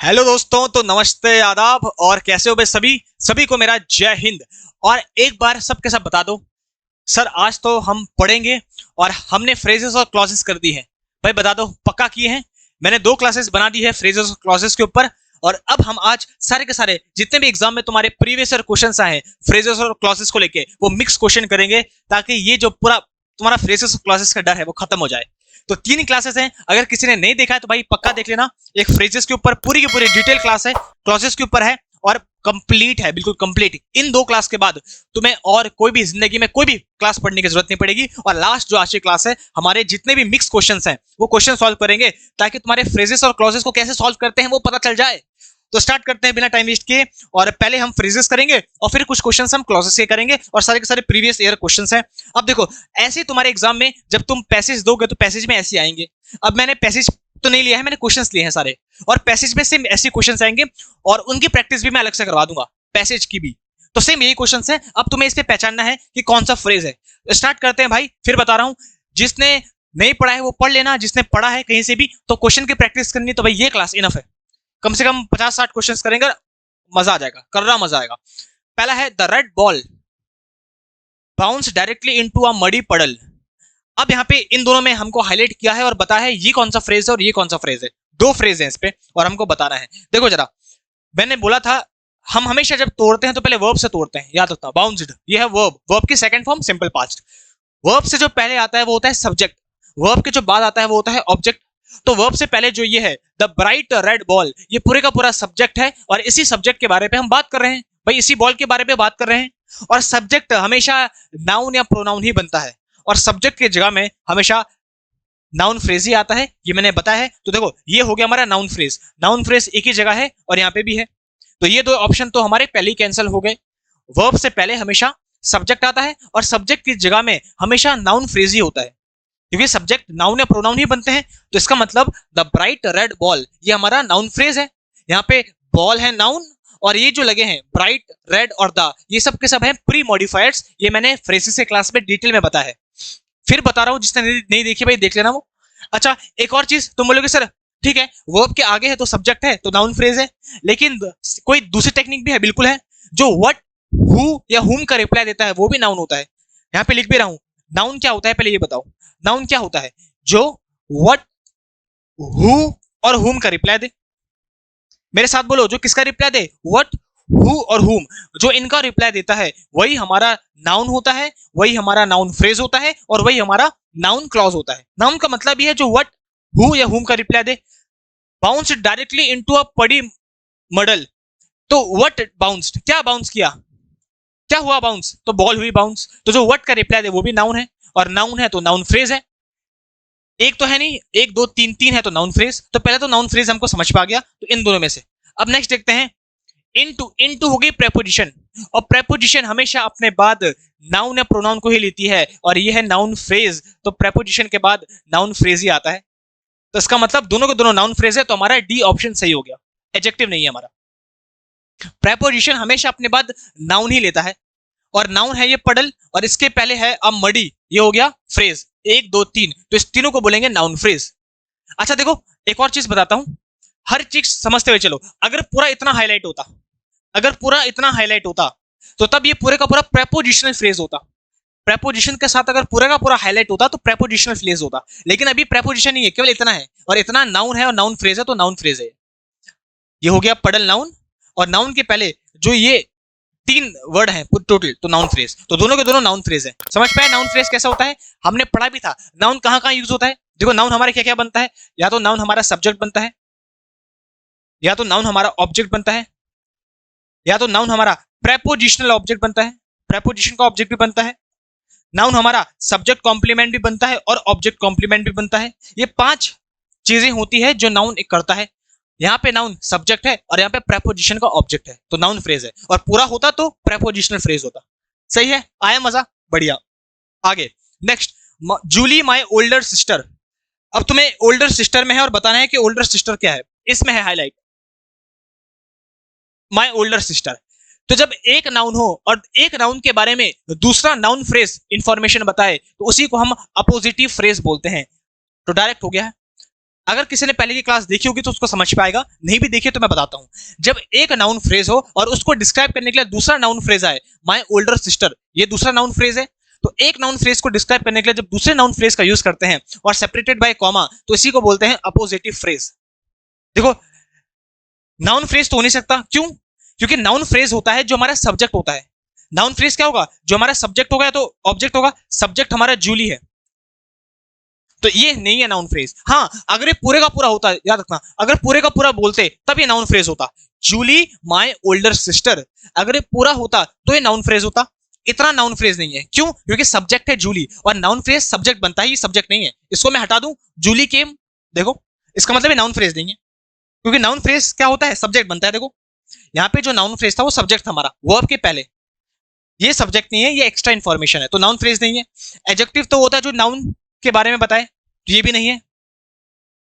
Hello दोस्तों, तो नमस्ते, आदाब और कैसे हो भाई सभी सभी को मेरा जय हिंद। और एक बार सबके सब बता दो सर, आज तो हम पढ़ेंगे और हमने फ्रेजेस और क्लॉजेस कर दी हैं। भाई बता दो, पक्का किए हैं? मैंने 2 क्लासेस बना दी है फ्रेजेस और क्लॉजेस के ऊपर। और अब हम आज सारे के सारे जितने भी एग्जाम में तुम्हारे प्रीवियस ईयर क्वेश्चंस आए हैं फ्रेजेस और क्लॉजेस को लेके, वो मिक्स क्वेश्चन करेंगे ताकि ये जो पूरा तुम्हारा फ्रेजेस और क्लॉजेस का डर है वो खत्म हो जाए। तो 3 क्लासेस हैं, अगर किसी ने नहीं देखा है तो भाई पक्का देख लेना। एक फ्रेजेस के ऊपर पूरी की पूरी डिटेल क्लास है, क्लॉजेस के ऊपर है और कंप्लीट है, बिल्कुल कंप्लीट। इन 2 क्लास के बाद तुम्हें और कोई भी जिंदगी में कोई भी क्लास पढ़ने की जरूरत नहीं पड़ेगी। और लास्ट जो आज की क्लास है, हमारे जितने भी मिक्स क्वेश्चंस हैं वो क्वेश्चन सॉल्व करेंगे ताकि तुम्हारे फ्रेजेस और क्लॉजेस को कैसे सॉल्व करते हैं वो पता चल जाए। तो स्टार्ट करते हैं बिना टाइम वेस्ट किए। और पहले हम फ्रेजेस करेंगे और फिर कुछ क्वेश्चंस हम क्लॉजेस के करेंगे और सारे के सारे प्रीवियस ईयर क्वेश्चंस हैं। अब देखो, ऐसे तुम्हारे एग्जाम में जब तुम पैसेज दोगे तो पैसेज में ऐसे आएंगे। अब मैंने पैसेज तो नहीं लिया है, मैंने क्वेश्चंस लिए हैं सारे, और पैसेज में सेम ऐसे क्वेश्चंस आएंगे और उनकी प्रैक्टिस भी मैं अलग से करवा दूंगा, पैसेज की भी। तो सेम यही क्वेश्चंस है, अब तुम्हें इस पे पहचानना है कि कौन सा फ्रेज है। स्टार्ट करते हैं भाई। फिर बता रहा हूं, जिसने नहीं पढ़ा है वो पढ़ लेना, जिसने पढ़ा है कहीं से भी तो क्वेश्चन की प्रैक्टिस करनी, तो भाई ये क्लास इनफ है। कम से कम 50-60 क्वेश्चंस करेंगे, मजा आ जाएगा, कर रहा मजा आएगा। पहला है, the red ball bounce directly into a muddy पडल। अब यहाँ पे इन दोनों में हमको हाईलाइट किया है और बताया है ये कौन सा फ्रेज है और ये कौन सा फ्रेज है। 2 फ्रेज है इस पे और हमको बताना है। देखो जरा, मैंने बोला था हम हमेशा जब तोड़ते हैं तो पहले वर्ब से तोड़ते हैं, याद रखना। बाउंस्ड, ये है वर्ब, वर्ब की second form simple past. Verb से जो पहले आता है वो होता है सब्जेक्ट, वर्ब के जो बाद आता है वो होता है ऑब्जेक्ट। तो वर्ब से पहले जो ये है द ब्राइट रेड बॉल, ये पूरे का पूरा सब्जेक्ट है और इसी सब्जेक्ट के बारे में हम बात कर रहे हैं। भाई इसी बॉल के बारे में बात कर रहे हैं। और सब्जेक्ट हमेशा नाउन या प्रोनाउन ही बनता है और सब्जेक्ट की जगह में हमेशा नाउन फ्रेज ही आता है, ये मैंने बताया है। तो देखो, ये हो गया हमारा नाउन फ्रेज। नाउन फ्रेज एक ही जगह है और यहाँ पे भी है, तो ये 2 ऑप्शन तो हमारे पहले ही कैंसिल हो गए। वर्ब से पहले हमेशा सब्जेक्ट आता है और सब्जेक्ट की जगह में हमेशा नाउन फ्रेज ही होता है, क्योंकि सब्जेक्ट नाउन या प्रोनाउन ही बनते हैं। तो इसका मतलब द ब्राइट रेड बॉल, ये हमारा नाउन फ्रेज है। यहाँ पे बॉल है नाउन और ये जो लगे हैं ब्राइट, रेड और द, ये सब के सब हैं प्री मॉडिफायर्स। ये मैंने फ्रेजेस के क्लास में डिटेल में बताया है। फिर बता रहा हूं, जिसने नहीं देखी भाई देख लेना वो। अच्छा, एक और चीज, तुम बोलोगे सर ठीक है वर्ब के आगे है तो सब्जेक्ट है तो नाउन फ्रेज है, लेकिन कोई दूसरी टेक्निक भी है, बिल्कुल है। जो व्हाट, हु या हुम का रिप्लाई देता है वो भी नाउन होता है। यहाँ पे लिख भी रहा हूं, नाउन क्या होता है पहले ये बताओ। नाउन क्या होता है? जो व्हाट, हु और हुम का रिप्लाई दे। मेरे साथ बोलो, जो किसका रिप्लाई दे? व्हाट, हु और हुम, जो इनका रिप्लाई देता है वही हमारा नाउन होता है, वही हमारा नाउन फ्रेज होता है और वही हमारा नाउन क्लॉज होता है। नाउन का मतलब ये है जो व्हाट, हु या हुम का reply they. Bounced directly into a पडी मडल, तो व्हाट बाउंस्ड, क्या बाउंस किया, क्या हुआ बाउंस, तो बॉल हुई बाउंस। तो जो व्हाट का रिप्लाई दे वो भी नाउन है और नाउन है तो नाउन फ्रेज है। एक तो है नहीं, 1 2 3 3 है तो नाउन फ्रेज। तो पहले तो नाउन फ्रेज हमको समझ पा गया, तो इन दोनों में से। अब नेक्स्ट देखते हैं, इनटू। इनटू हो गई प्रेपोजिशन, और प्रेपोजिशन हमेशा अपने बाद नाउन या प्रोनाउन को ही लेती है और ये है नाउन फ्रेज। तो प्रेपोजिशन के बाद नाउन फ्रेज ही आता है। तो इसका मतलब दोनों के दोनों नाउन फ्रेज है, तो हमारा डी ऑप्शन सही हो गया, एडजेक्टिव नहीं है हमारा। प्रेपोजिशन हमेशा अपने बाद नाउन ही लेता है और नाउन है ये पडल और इसके पहले है अब मडी, ये हो गया फ्रेज। 1 2 3, तो इस तीनों को बोलेंगे नाउन फ्रेज। अच्छा देखो, एक और चीज बताता हूं, हर चीज समझते हुए चलो। अगर पूरा इतना हाईलाइट होता, अगर पूरा इतना हाईलाइट होता तो तब ये पूरे का पूरा प्रेपोजिशनल फ्रेज होता। प्रेपोजिशन के साथ अगर पूरा का पूरा हाईलाइट होता तो प्रेपोजिशनल फ्रेज होता, लेकिन अभी प्रेपोजिशन नहीं है, केवल इतना है और इतना नाउन है और नाउन फ्रेज है, तो नाउन फ्रेज है। ये हो गया पडल नाउन, और नाउन के पहले जो ये 3 वर्ड हैं टोटल, तो नाउन फ्रेज। तो दोनों के दोनों नाउन फ्रेज है। समझ पाए नाउन फ्रेज कैसा होता है? हमने पढ़ा भी था नाउन कहां कहां यूज होता है। देखो, नाउन हमारे क्या क्या बनता है, या तो नाउन हमारा सब्जेक्ट बनता है, या तो नाउन हमारा ऑब्जेक्ट बनता है, या तो नाउन हमारा प्रेपोजिशनल ऑब्जेक्ट बनता है, प्रेपोजिशन का ऑब्जेक्ट भी बनता है। नाउन हमारा सब्जेक्ट कॉम्प्लीमेंट भी बनता है और ऑब्जेक्ट कॉम्प्लीमेंट भी बनता है। ये 5 चीजें होती है जो नाउन एक करता है। यहाँ पे नाउन सब्जेक्ट है और यहाँ पे प्रेपोजिशन का ऑब्जेक्ट है, तो नाउन फ्रेज है। और पूरा होता तो प्रेपोजिशनल फ्रेज होता। सही है? आया मजा? बढ़िया। आगे next, Julie my older sister. अब तुम्हें ओल्डर सिस्टर में है और बताना है कि ओल्डर सिस्टर क्या है। इसमें है हाईलाइट, माय ओल्डर सिस्टर। तो जब एक नाउन हो और एक नाउन के बारे में दूसरा नाउन फ्रेज इंफॉर्मेशन बताए तो उसी को हम अपोजिटिव फ्रेज बोलते हैं। तो डायरेक्ट हो गया है। अगर किसी ने पहले की क्लास देखी होगी तो उसको समझ पाएगा, नहीं भी देखी तो मैं बताता हूं। जब एक नाउन फ्रेज हो और उसको डिस्क्राइब करने के लिए दूसरा नाउन फ्रेज आए, माय ओल्डर सिस्टर, ये दूसरा नाउन फ्रेज है। तो एक नाउन फ्रेज को डिस्क्राइब करने के लिए जब दूसरे नाउन फ्रेज का यूज करते हैं और सेपरेटेड बाय कॉमा, तो इसी को बोलते हैं अपोजिटिव फ्रेज। देखो, नाउन फ्रेज तो हो नहीं सकता, क्यों? क्योंकि नाउन फ्रेज होता है जो हमारा सब्जेक्ट होता है। नाउन फ्रेज क्या होगा? जो हमारा सब्जेक्ट होगा या तो ऑब्जेक्ट होगा। सब्जेक्ट हमारा जूली है, तो ये नहीं है नाउन फ्रेज। हाँ, अगर ये पूरे का पूरा होता, याद रखना, अगर पूरे का पूरा बोलते तब ये नाउन फ्रेज होता। जूली माय ओल्डर सिस्टर, अगर ये पूरा होता तो ये नाउन फ्रेज होता। इतना नाउन फ्रेज नहीं है, क्यों? क्योंकि सब्जेक्ट है जूली, और नाउन फ्रेज सब्जेक्ट बनता है, ये सब्जेक्ट नहीं है। इसको मैं हटा दूं, जूली केम, देखो इसका मतलब ये नाउन फ्रेज नहीं है, क्योंकि नाउन फ्रेज क्या होता है? सब्जेक्ट बनता है। देखो यहाँ पे जो नाउन फ्रेज था वो सब्जेक्ट था हमारा, वर्ब के पहले। ये सब्जेक्ट नहीं है, ये एक्स्ट्रा इंफॉर्मेशन है, तो नाउन फ्रेज नहीं है। एडजेक्टिव तो होता है जो नाउन के बारे में बताए, तो ये भी नहीं है।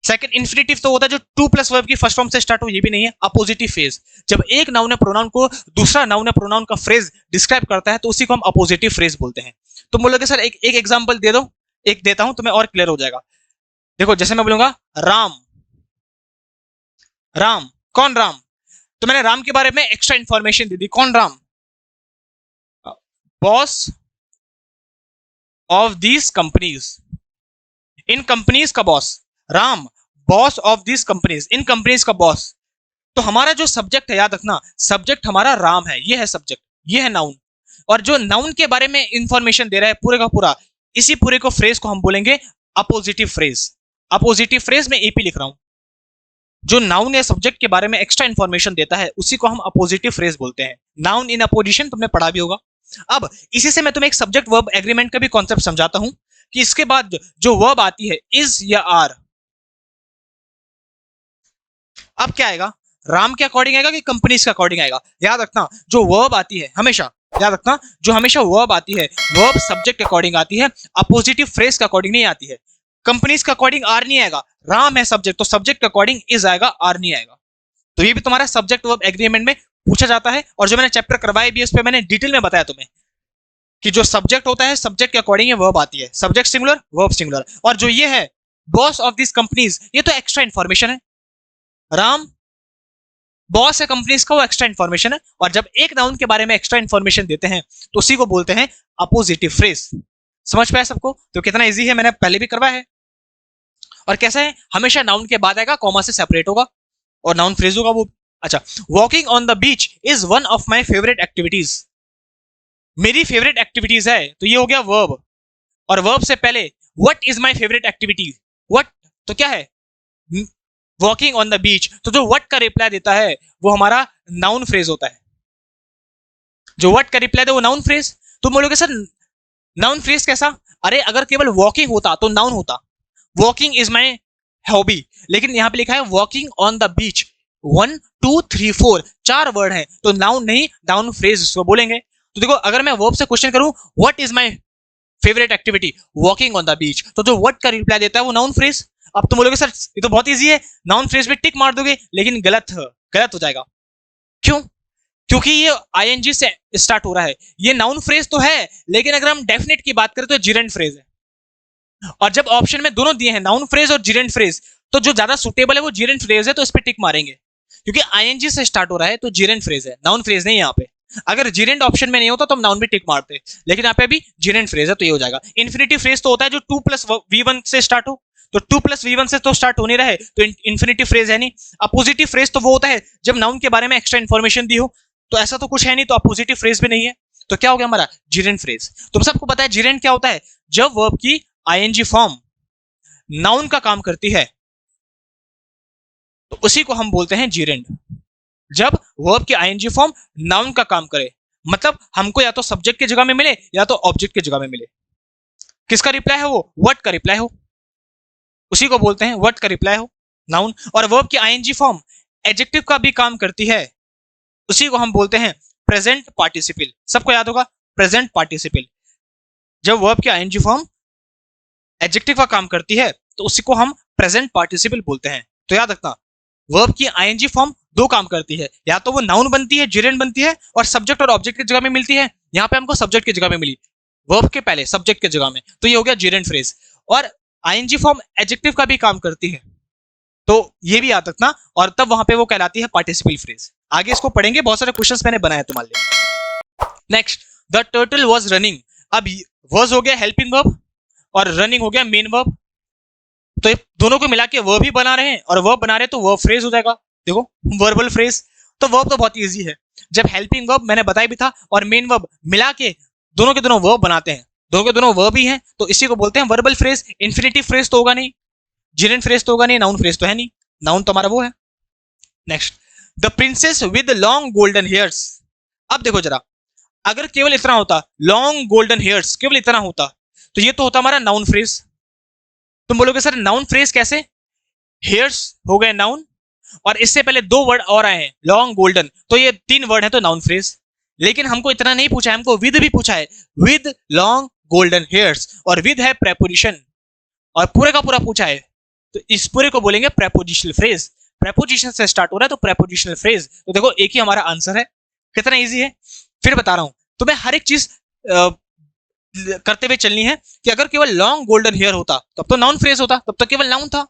सेकंड, इन्फिनेटिव तो होता है जो टू प्लस वर्ब की फर्स्ट फॉर्म से स्टार्ट हो, ये भी नहीं है। अपोजिटिव फ्रेज, जब एक नाउन है प्रोनाउन को दूसरा नाउन है प्रोनाउन का फ्रेज डिस्क्राइब करता है तो उसी को हम अपोजिटिव फ्रेज बोलते हैं। तो बोलोगे सर एक एग्जांपल दे दो, एक देता हूं तुम्हें और क्लियर हो जाएगा। देखो जैसे मैं बोलूंगा राम, राम, कौन राम? तो मैंने राम के बारे में एक्स्ट्रा इंफॉर्मेशन दे दी। कौन Ram? Boss of these companies, इन कंपनीज का boss. Ram boss of these companies, इन कंपनीज का बॉस। तो हमारा जो सब्जेक्ट है, याद रखना, सब्जेक्ट हमारा राम है, ये है सब्जेक्ट, ये है नाउन। और जो नाउन के बारे में इंफॉर्मेशन दे रहा है पूरे का पूरा, इसी पूरे को फ्रेज को हम बोलेंगे अपोजिटिव फ्रेज। अपोजिटिव फ्रेज में एपी लिख रहा हूं। जो नाउन या सब्जेक्ट के बारे में एक्स्ट्रा इंफॉर्मेशन देता है उसी को हम अपोजिटिव फ्रेज बोलते हैं। नाउन इन अपोजिशन तुमने पढ़ा भी होगा। अब इसी से मैं तुम्हें एक सब्जेक्ट वर्ब एग्रीमेंट का भी कॉन्सेप्ट समझाता हूं कि इसके बाद जो वर्ब आती है इज या आर, अब क्या आएगा? राम के अकॉर्डिंग आएगा कि कंपनीज के अकॉर्डिंग आएगा? याद रखना, जो वर्ब आती है हमेशा, याद रखना, जो हमेशा वर्ब आती है, वर्ब सब्जेक्ट के अकॉर्डिंग आती है, अपोजिटिव फ्रेज के अकॉर्डिंग नहीं आती है। कंपनीज के अकॉर्डिंग आर नहीं आएगा। राम है सब्जेक्ट, तो सब्जेक्ट के अकॉर्डिंग इज आएगा, आर नहीं आएगा। तो ये भी तुम्हारा सब्जेक्ट वर्ब एग्रीमेंट में पूछा जाता है, और जो मैंने चैप्टर करवाया भी उस पर मैंने डिटेल में बताया तुम्हें कि जो सब्जेक्ट होता है सब्जेक्ट के अकॉर्डिंग ये वर्ब आती है। Subject singular, verb singular. और जो ये है बॉस ऑफ दिस कंपनीज, ये तो एक्स्ट्रा इंफॉर्मेशन है। राम बॉस है कंपनीज का, वो एक्स्ट्रा इंफॉर्मेशन है। और जब एक नाउन के बारे में एक्स्ट्रा इंफॉर्मेशन देते हैं तो उसी को बोलते हैं अपोजिटिव फ्रेज। समझ पाया सबको? तो कितना इजी है, मैंने पहले भी करवाया है। और कैसा है? हमेशा नाउन के बाद आएगा, कॉमा से सेपरेट होगा और नाउन फ्रेज होगा वो। अच्छा, walking on the beach is one of my favourite activities, मेरी फेवरेट एक्टिविटीज है, तो ये हो गया वर्ब। और वर्ब से पहले what is my favourite activity, what, तो क्या है? Walking on the beach. तो जो व्हाट का रिप्लाई देता है वो हमारा नाउन फ्रेज होता है। जो व्हाट का रिप्लाई दे वो नाउन फ्रेज। तुम बोलोगे सर नाउन फ्रेज कैसा? अरे अगर केवल वॉकिंग होता तो नाउन होता, वॉकिंग इज माई हॉबी, लेकिन यहां पे लिखा है वॉकिंग ऑन द बीच, 1 2 3 4 चार वर्ड है, तो नाउन नहीं, नाउन फ्रेज इसको बोलेंगे। तो देखो अगर मैं वर्ब से क्वेश्चन करूं what is my favourite activity, walking on the beach, तो जो व्हाट का रिप्लाई देता है वो नाउन फ्रेज। अब तुम बोलोगे सर ये तो बहुत इजी है, नाउन फ्रेज पे टिक मार दोगे, लेकिन गलत हो जाएगा। क्यों? क्योंकि ये आईएनजी से स्टार्ट हो रहा है। ये नाउन फ्रेज तो है, लेकिन अगर हम डेफिनेट की बात करें तो जिरेंट फ्रेज है। और जब ऑप्शन में दोनों दिए हैं, नाउन फ्रेज और जिरेंट फ्रेज, तो जो ज्यादा सुटेबल है वो जिरेंट फ्रेज है, तो इस पे टिक मारेंगे। क्योंकि आईएनजी से स्टार्ट हो रहा है तो जिरेंट फ्रेज है, नाउन फ्रेज नहीं। यहाँ पे अगर जिरेंट ऑप्शन में नहीं होता तो हम नाउन भी टिक मारते, लेकिन यहाँ पे भी जिरेंट फ्रेज है, तो ये हो जाएगा। इन्फिनिटिव फ्रेज तो होता है जो 2 प्लस V1 से स्टार्ट हो, तो 2 प्लस V1 से तो स्टार्ट होने रहे, तो इन्फिनिटिव फ्रेज है नहीं। अपोजिटिव फ्रेज तो वो होता है जब नाउन के बारे में एक्स्ट्रा इन्फॉर्मेशन दी हो, तो ऐसा तो कुछ है नहीं, तो अपोजिटिव फ्रेज भी नहीं है, तो क्या हो गया हमारा? जिरेंट फ्रेज। तुम सबको पता है जिरेंट क्या होता है? जब वर्ब की आईएनजी फॉर्म नाउन का काम करती है तो उसी को हम बोलते हैं जिरेंट। जब वर्ब की आईएनजी फॉर्म नाउन का काम करे, मतलब हमको या तो सब्जेक्ट की जगह में मिले या तो ऑब्जेक्ट की जगह में मिले। किसका रिप्लाई है वो? व्हाट का रिप्लाई हो, उसी को बोलते हैं व्हाट का रिप्लाई हो, नाउन। और वर्ब की आईएनजी फॉर्म एडजेक्टिव का भी काम करती है, उसी को हम बोलते हैं प्रेजेंट पार्टिसिपल। सबको याद होगा प्रेजेंट पार्टिसिपल। जब वर्ब की आईएनजी फॉर्म एडजेक्टिव का काम करती है तो उसी को हम प्रेजेंट पार्टिसिपल बोलते हैं। तो याद रखना, वर्ब की आईएनजी फॉर्म दो काम करती है, या तो वो नाउन बनती है, जिरेंट बनती है, और सब्जेक्ट और ऑब्जेक्ट की जगह में मिलती है। यहाँ पे हमको सब्जेक्ट की जगह में मिली, वर्ब के पहले सब्जेक्ट की जगह में, तो ये हो गया जिरेंट फ्रेज। और आईएनजी फॉर्म एडजेक्टिव का भी काम करती है, तो ये भी याद रखना, और तब वहां पे वो कहलाती है पार्टिसिपल फ्रेज। आगे इसको पढ़ेंगे, बहुत सारे क्वेश्चंस मैंने बनाए तुम्हारे लिए। Next, the turtle was running. अब वाज हो गया हेल्पिंग वर्ब और रनिंग हो गया मेन वर्ब, तो ये दोनों को मिला के वर्ब ही बना रहे हैं और वर्ब बना रहे हैं तो वर्ब फ्रेज हो जाएगा। देखो वर्बल फ्रेज, तो वर्ब तो बहुत इजी है, जब हेल्पिंग वर्ब मैंने बताया भी था और मेन वर्ब मिला के दोनों के दोनों वर्ब बनाते हैं, दोनों के दोनों वर्ब ही हैं, तो इसी को बोलते हैं वर्बल फ्रेज। इन्फिनिटिव फ्रेज तो होगा नहीं, जिरेंट फ्रेज तो होगा नहीं, नाउन फ्रेज तो है नहीं, नाउन तो हमारा वो है। Next, the princess with long golden hairs. अब देखो जरा, अगर केवल इतना होता, लॉन्ग गोल्डन हेयर्स केवल इतना होता, तो ये तो होता हमारा नाउन फ्रेज। तुम बोलोगे सर नाउन फ्रेज कैसे? हेयर्स हो गए नाउन, और इससे पहले दो वर्ड और आए हैं लॉन्ग गोल्डन, तो ये तीन वर्ड है तो नाउन फ्रेज। लेकिन हमको इतना नहीं पूछा है, हमको विद भी पूछा है, विद लॉन्ग गोल्डन हेयर्स, और विद है प्रेपोजिशन, और पूरे का पूरा पूछा है, तो इस पूरे को बोलेंगे प्रेपोजिशनल फ्रेज। प्रेपोजिशन से स्टार्ट हो रहा है तो प्रेपोजिशनल फ्रेज। तो देखो एक ही हमारा आंसर है, कितना इजी है। फिर बता रहा हूं तुम्हें, हर एक चीज करते हुए चलनी है कि अगर केवल लॉन्ग गोल्डन हेयर होता तब तो नाउन फ्रेज होता, तब तो केवल नाउन था,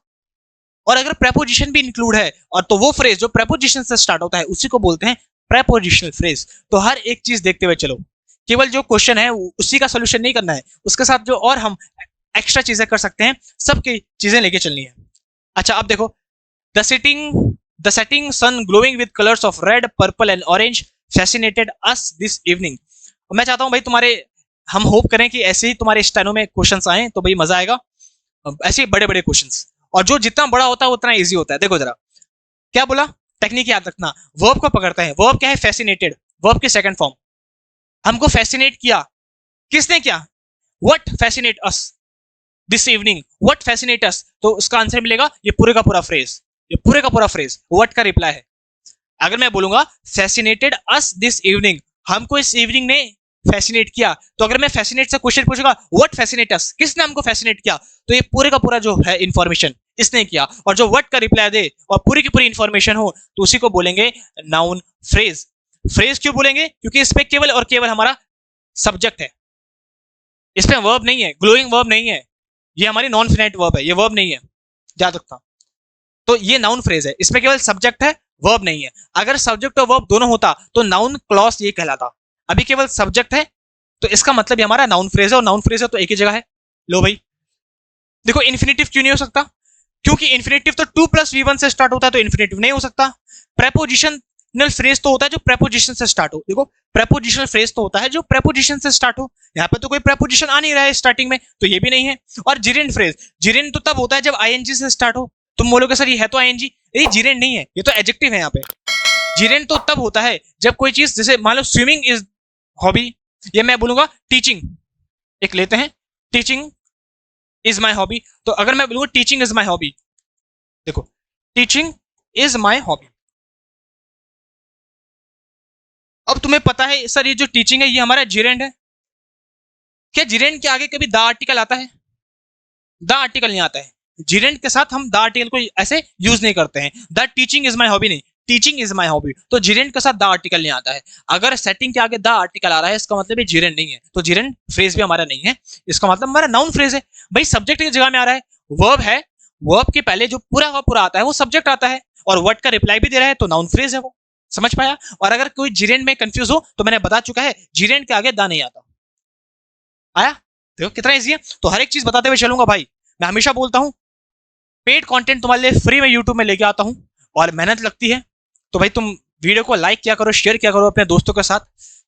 और अगर प्रेपोजिशन भी इंक्लूड है और तो वो फ्रेज जो प्रेपोजिशन से स्टार्ट होता है उसी को बोलते हैं प्रेपोजिशनल फ्रेज। तो हर एक चीज देखते हुए चलो, केवल जो क्वेश्चन है उसी का सोल्यूशन नहीं करना है, उसके साथ जो और हम एक्स्ट्रा चीजें कर सकते हैं सबकी चीजें लेके चलनी है। अच्छा अब देखो, the setting sun glowing with colours of red purple and orange fascinated us this evening. मैं चाहता हूं भाई तुम्हारे, हम होप करें कि ऐसे ही तुम्हारे स्टेनो में क्वेश्चंस आए तो भाई मजा आएगा, ऐसे बड़े बड़े क्वेश्चंस, और जो जितना बड़ा होता है उतना इजी होता है। देखो जरा क्या बोला, टेक्निक याद रखना, वर्ब को पकड़ते हैं। वर्ब क्या है? फैसिनेटेड, वर्ब की सेकंड फॉर्म। हमको फैसिनेट किया, किसने किया? What fascinate us this evening, what fascinate us, तो उसका आंसर मिलेगा ये पूरे का पूरा फ्रेज, ये पूरे का पूरा फ्रेज व्हाट का रिप्लाई है। अगर मैं बोलूंगा फैसिनेटेड अस दिस इवनिंग, हमको इस इवनिंग ने फैसिनेट किया, तो अगर मैं फैसिनेट से क्वेश्चन पूछूंगा व्हाट फैसिनेट अस, किसने हमको फैसिनेट किया, तो ये पूरे का पूरा जो है इंफॉर्मेशन इसने किया, और जो व्हाट का रिप्लाई दे और पूरी की पूरी इंफॉर्मेशन हो तो उसी को बोलेंगे नाउन फ्रेज। फ्रेज क्यों बोलेंगे? क्योंकि इसमें केवल और केवल हमारा सब्जेक्ट है, इसमें वर्ब नहीं है, ग्लोइंग वर्ब नहीं है, ये हमारी नॉन फिनाइट वर्ब है, ये वर्ब नहीं है, याद रखता। तो ये नाउन फ्रेज है, इसमें केवल सब्जेक्ट है, वर्ब नहीं है। अगर सब्जेक्ट और वर्ब दोनों होता तो नाउन क्लॉज ये कहलाता, अभी केवल सब्जेक्ट है, तो इसका मतलब ये हमारा नाउन फ्रेज है, और नाउन फ्रेज है तो एक ही जगह है। लो भाई देखो, इन्फिनेटिव क्यों नहीं हो सकता? क्योंकि इन्फिनेटिव तो 2 + V1 से स्टार्ट होता है, तो इन्फिनेटिव नहीं हो सकता। प्रेपोजिशनल फ्रेज तो होता है जो प्रेपोजिशन से स्टार्ट हो, देखो प्रेपोजिशनल फ्रेज तो होता है जो प्रेपोजिशन से स्टार्ट हो, यहाँ पे तो कोई प्रेपोजिशन आ नहीं रहा है स्टार्टिंग में, तो ये भी नहीं है। और जिरेंट फ्रेज, जिरेंट तो तब होता है जब आईएनजी से स्टार्ट हो। तुम बोलोगे सर ये है तो आईएनजी, ये जिरेंट नहीं है, ये तो एडजेक्टिव है यहाँ पे। जिरेंट तो तब होता है जब कोई चीज, जैसे मान लो स्विमिंग इज हॉबी, ये मैं बोलूंगा टीचिंग, एक लेते हैं टीचिंग इज माई हॉबी, तो अगर मैं बोलूंगा टीचिंग इज माई हॉबी, देखो टीचिंग इज माई हॉबी। अब तुम्हें पता है सर ये जो टीचिंग है ये हमारा जिरेंट है, क्या जिरेंट के आगे कभी द आर्टिकल आता है? द आर्टिकल नहीं आता है, जिरेंट के साथ हम द आर्टिकल को ऐसे यूज नहीं करते हैं। The teaching is my hobby नहीं, टीचिंग इज माई हॉबी, तो जिरेंट के साथ द आर्टिकल नहीं आता है। अगर सेटिंग के आगे द आर्टिकल आ रहा है इसका मतलब ये जिरेंट नहीं है, तो जिरेंट फ्रेज भी हमारा नहीं है, इसका मतलब हमारा नाउन फ्रेज है। भाई सब्जेक्ट की जगह में आ रहा है, वर्ब है, वर्ब के पहले जो पूरा का पूरा आता है वो सब्जेक्ट आता है, और वर्ड का रिप्लाई भी दे रहा है तो नाउन फ्रेज है वो, समझ पाया? और अगर कोई जिरेंट में कंफ्यूज हो तो मैंने बता चुका है, जिरेंट के आगे द नहीं आता। आया? देखो कितना इजी है। तो हर एक चीज बताते हुए चलूंगा भाई, मैं हमेशा बोलता हूं पेड कंटेंट तुम्हारे लिए फ्री में यूट्यूब में लेके आता हूं, और मेहनत लगती है, तो भाई तुम वीडियो को लाइक किया करो, शेयर किया करो अपने दोस्तों के साथ,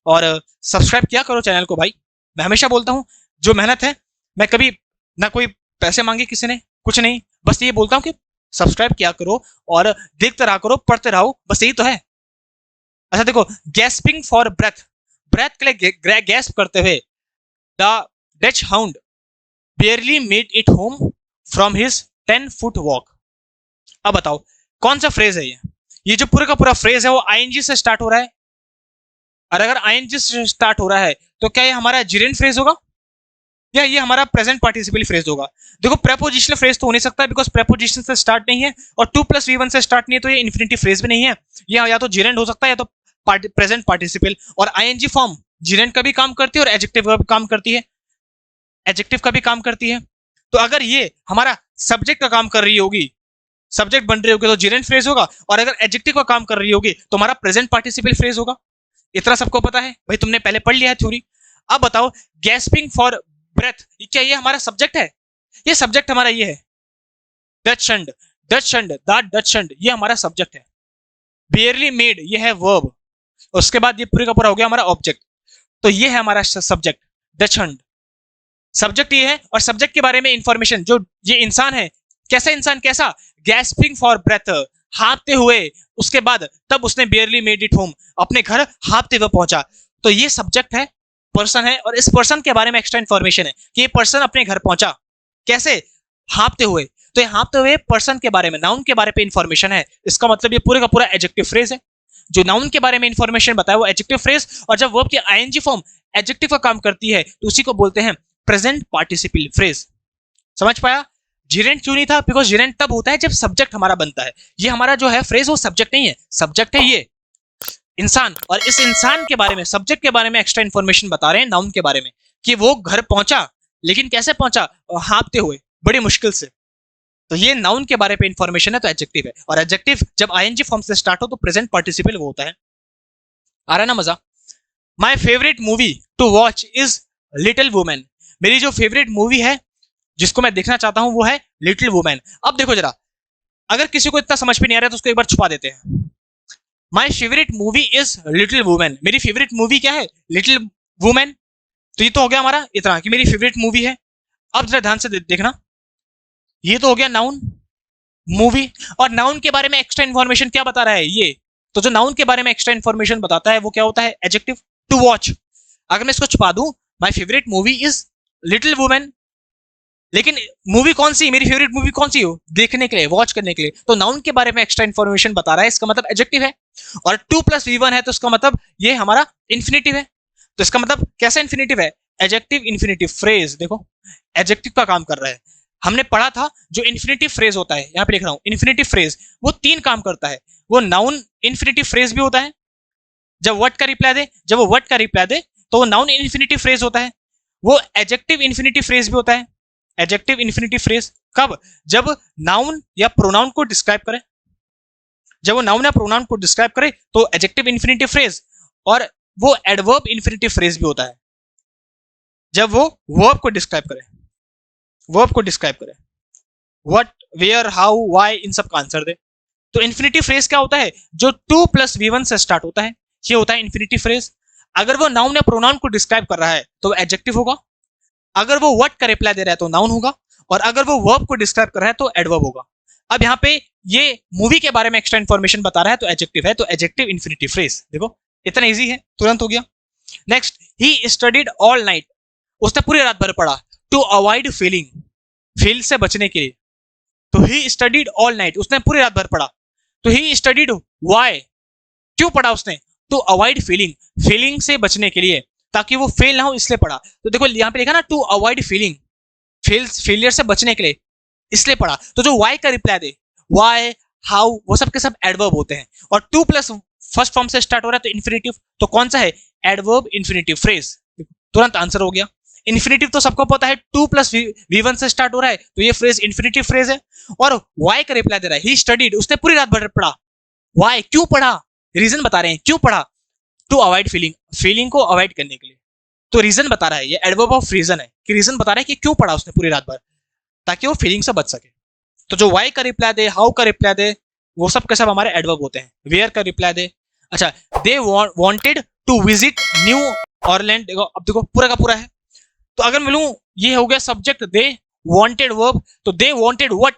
और सब्सक्राइब किया करो चैनल को। भाई मैं हमेशा बोलता हूं जो मेहनत है, मैं कभी ना कोई पैसे मांगे किसी ने, कुछ नहीं, बस ये बोलता हूं कि सब्सक्राइब किया करो और देखते रहा करो, पढ़ते रहो, बस यही तो है। अच्छा देखो, गैस्पिंग फॉर ब्रेथ, ब्रेथ के लिए गैस्प करते हुए, the Dutch hound barely made it home from his 10-foot walk। अब बताओ कौन सा फ्रेज है ये जो पूरा का पूरा फ्रेज है वो आईएनजी से स्टार्ट हो रहा है, और अगर आईएनजी से स्टार्ट हो रहा है तो क्या ये हमारा जिरेंट फ्रेज होगा या ये हमारा प्रेजेंट पार्टिसिपल फ्रेज होगा? देखो प्रेपोजिशनल फ्रेज तो हो नहीं सकता, बिकॉज प्रेपोजिशन से स्टार्ट नहीं है, और 2 + V1 से स्टार्ट नहीं है, तो ये इन्फिनिटिव फ्रेज भी नहीं है। ये या तो जिरेंट हो सकता है या तो प्रेजेंट पार्टिसिपल, और आईएनजी फॉर्म जिरेंट का भी काम करती है और एडजेक्टिव का भी काम करती है, एडजेक्टिव का भी काम करती है। तो अगर ये हमारा सब्जेक्ट का काम कर रही होगी, सब्जेक्ट बन रही होगी तो जिरेंट फ्रेज होगा, और अगर एडजेक्टिव का काम कर रही होगी तो हमारा प्रेजेंट पार्टिसिपल फ्रेज होगा। इतना सबको पता है भाई, तुमने पहले पढ़ लिया है थ्योरी। अब बताओ, गैस्पिंग फॉर ब्रेथ, क्या ये हमारा सब्जेक्ट है? ये सब्जेक्ट हमारा ये है। डचशंड, डचशंड, दैट डचशंड, ये हमारा सब्जेक्ट है। बेयरली मेड, ये है वर्ब। उसके बाद ये पूरे का पूरा हो गया हमारा ऑब्जेक्ट। तो ये है हमारा सब्जेक्ट, डचशंड। सब्जेक्ट ये है, और सब्जेक्ट के बारे में इंफॉर्मेशन, जो ये इंसान है, कैसा इंसान, कैसा? गैस्पिंग फॉर ब्रेथ, हाँफते हुए। उसके बाद तब उसने बेयरली मेड इट होम, अपने घर हाँफते हुए पहुंचा। तो ये सब्जेक्ट है, पर्सन है, और इस पर्सन के बारे में एक्स्ट्रा इंफॉर्मेशन है कि ये पर्सन अपने घर पहुंचा कैसे? हाँफते हुए। तो ये हाँफते हुए पर्सन के बारे में, नाउन के बारे में इंफॉर्मेशन है। इसका मतलब ये पूरे का पूरा एडजेक्टिव फ्रेज है। जो नाउन के बारे में इंफॉर्मेशन बताया वो एडजेक्टिव फ्रेज, और जब वर्ब की आईएनजी फॉर्म एडजेक्टिव का काम करती है तो उसी को बोलते हैं प्रेजेंट पार्टिसिपल फ्रेज। समझ पाया? जिरेंट क्यों नहीं था? बिकॉज जिरेंट तब होता है जब सब्जेक्ट हमारा बनता है। ये हमारा जो है फ्रेज वो सब्जेक्ट नहीं है, सब्जेक्ट है ये इंसान, और इस इंसान के बारे में, सब्जेक्ट के बारे में एक्स्ट्रा इंफॉर्मेशन बता रहे हैं नाउन के बारे में, कि वो घर पहुंचा, लेकिन कैसे पहुंचा? हाँफते हुए, बड़ी मुश्किल से। तो ये नाउन के बारे में इंफॉर्मेशन है, तो एडजेक्टिव है। और एडजेक्टिव जब आईएनजी फॉर्म से स्टार्ट हो तो प्रेजेंट पार्टिसिपल वो होता है। आ रहा है ना मजा? My favourite movie two watch is little women. मेरी जो फेवरेट मूवी है जिसको मैं देखना चाहता हूं वो है लिटिल वुमेन। अब देखो जरा, अगर किसी को इतना समझ में नहीं आ रहा तो उसको एक बार छुपा देते हैं। My favourite movie is little women. मेरी फेवरेट मूवी क्या है? Little women. तो ये तो हो गया हमारा इतना कि मेरी फेवरेट मूवी है। अब जरा ध्यान से देखना, ये तो हो गया नाउन, मूवी। और नाउन के बारे में एक्स्ट्रा इन्फॉर्मेशन क्या बता रहा है ये? तो जो नाउन के बारे में एक्स्ट्रा इन्फॉर्मेशन बताता है वो क्या होता है? एडजेक्टिव। टू वॉच, अगर मैं इसको छुपा दूं, my favourite movie is little women, लेकिन मूवी कौन सी, मेरी फेवरेट मूवी कौन सी हो? देखने के लिए, वॉच करने के लिए। तो नाउन के बारे में एक्स्ट्रा इन्फॉर्मेशन बता रहा है, इसका मतलब एडजेक्टिव है। और 2+V1 है तो इसका मतलब ये हमारा इन्फिनेटिव है। तो इसका मतलब कैसा इन्फिनेटिव है? Adjective infinitive phrase. देखो एडजेक्टिव का काम कर रहा है। हमने पढ़ा था जो इन्फिनेटिव फ्रेज होता है, यहाँ पे लिख रहा हूं, इन्फिनेटिव फ्रेज वो 3 काम करता है। वो नाउन इन्फिनेटिव फ्रेज भी होता है, जब वर्ड का रिप्लाई दे, जब वो वर्ड का रिप्लाई दे तो वो नाउन इन्फिनेटिव फ्रेज होता है। वो एडजेक्टिव इन्फिनेटिव फ्रेज भी होता है। एडजेक्टिव इन्फिनेटिव फ्रेज कब? जब नाउन या प्रोनाउन को डिस्क्राइब करे, जब वो नाउन या प्रोनाउन को डिस्क्राइब करे तो एडजेक्टिव इन्फिनेटिव फ्रेज। और वो एडवर्ब इन्फिनेटिव फ्रेज भी होता है जब वो वर्ब को डिस्क्राइब करे, वर्ब को डिस्क्राइब करे, व्हाट, वेयर, हाउ, व्हाई, इन सब का आंसर दे। तो इन्फिनेटिव फ्रेज क्या होता है? जो 2+V1 से स्टार्ट होता है, ये होता है इन्फिनेटिव फ्रेज। अगर वो नाउन या प्रोनाउन को डिस्क्राइब कर रहा है तो एडजेक्टिव होगा, अगर वो व्हाट का रिप्लाई दे रहा है तो नाउन होगा, और अगर वो वर्ब को डिस्क्राइब कर रहा है तो एडवर्ब होगा। अब यहाँ पे ये मूवी के बारे में एक्स्ट्रा इन्फॉर्मेशन बता रहा है तो एडजेक्टिव है, तो एडजेक्टिव इन्फिनेटिव फ्रेज। देखो इतना इजी है, तुरंत हो गया। Next, he studied all night, उसने पूरी रात भर पढ़ा। टू अवॉइड फेलिंग, फेल से बचने के लिए। तो ही स्टडीड ऑल नाइट, उसने पूरी रात भर पढ़ा। तो ही स्टडीड व्हाई, क्यों पढ़ा उसने? टू अवॉइड फेलिंग, फेलिंग से बचने के लिए, ताकि वो फेल ना हो इसलिए पढ़ा। तो देखो यहाँ पे लिखा ना, टू अवॉइड फेलिंग, फेलियर से बचने के लिए इसलिए पढ़ा। तो जो वाई का रिप्लाई दे, वाई, हाउ, वो सब के सब एडवर्ब होते हैं। और 2 प्लस फर्स्ट फॉर्म से स्टार्ट हो रहा है तो इन्फिनेटिव, तो कौन सा है? Adverb infinitive phrase. तुरंत आंसर हो गया। इन्फिनेटिव तो सबको पता है, 2+V1 से स्टार्ट हो रहा है तो ये फ्रेज इन्फिनेटिव फ्रेज है। और वाई का रिप्लाई दे रहा है, ही स्टडीड, उसने पूरी रात भर पढ़ा। वाई, क्यों पढ़ा? रीजन बता रहे हैं क्यों पढ़ा। टू अवॉइड फीलिंग, फीलिंग को अवॉइड करने के लिए। तो रीजन बता रहा है, ये एडवर्ब ऑफ रीजन है कि रीजन बता रहा है कि क्यों पढ़ा उसने पूरी रात भर, ताकि वो फीलिंग से बच सके। तो जो वाई का रिप्लाई दे, हाउ का रिप्लाई दे, वो सब के सब हमारे एडवर्ब होते हैं। वेयर का रिप्लाई दे, अच्छा, they wanted to visit New Orleans. देखो अब देखो पूरा का पूरा है। तो अगर मैं लूं, ये हो गया सब्जेक्ट, दे वांटेड वर्ब, तो दे वांटेड व्हाट,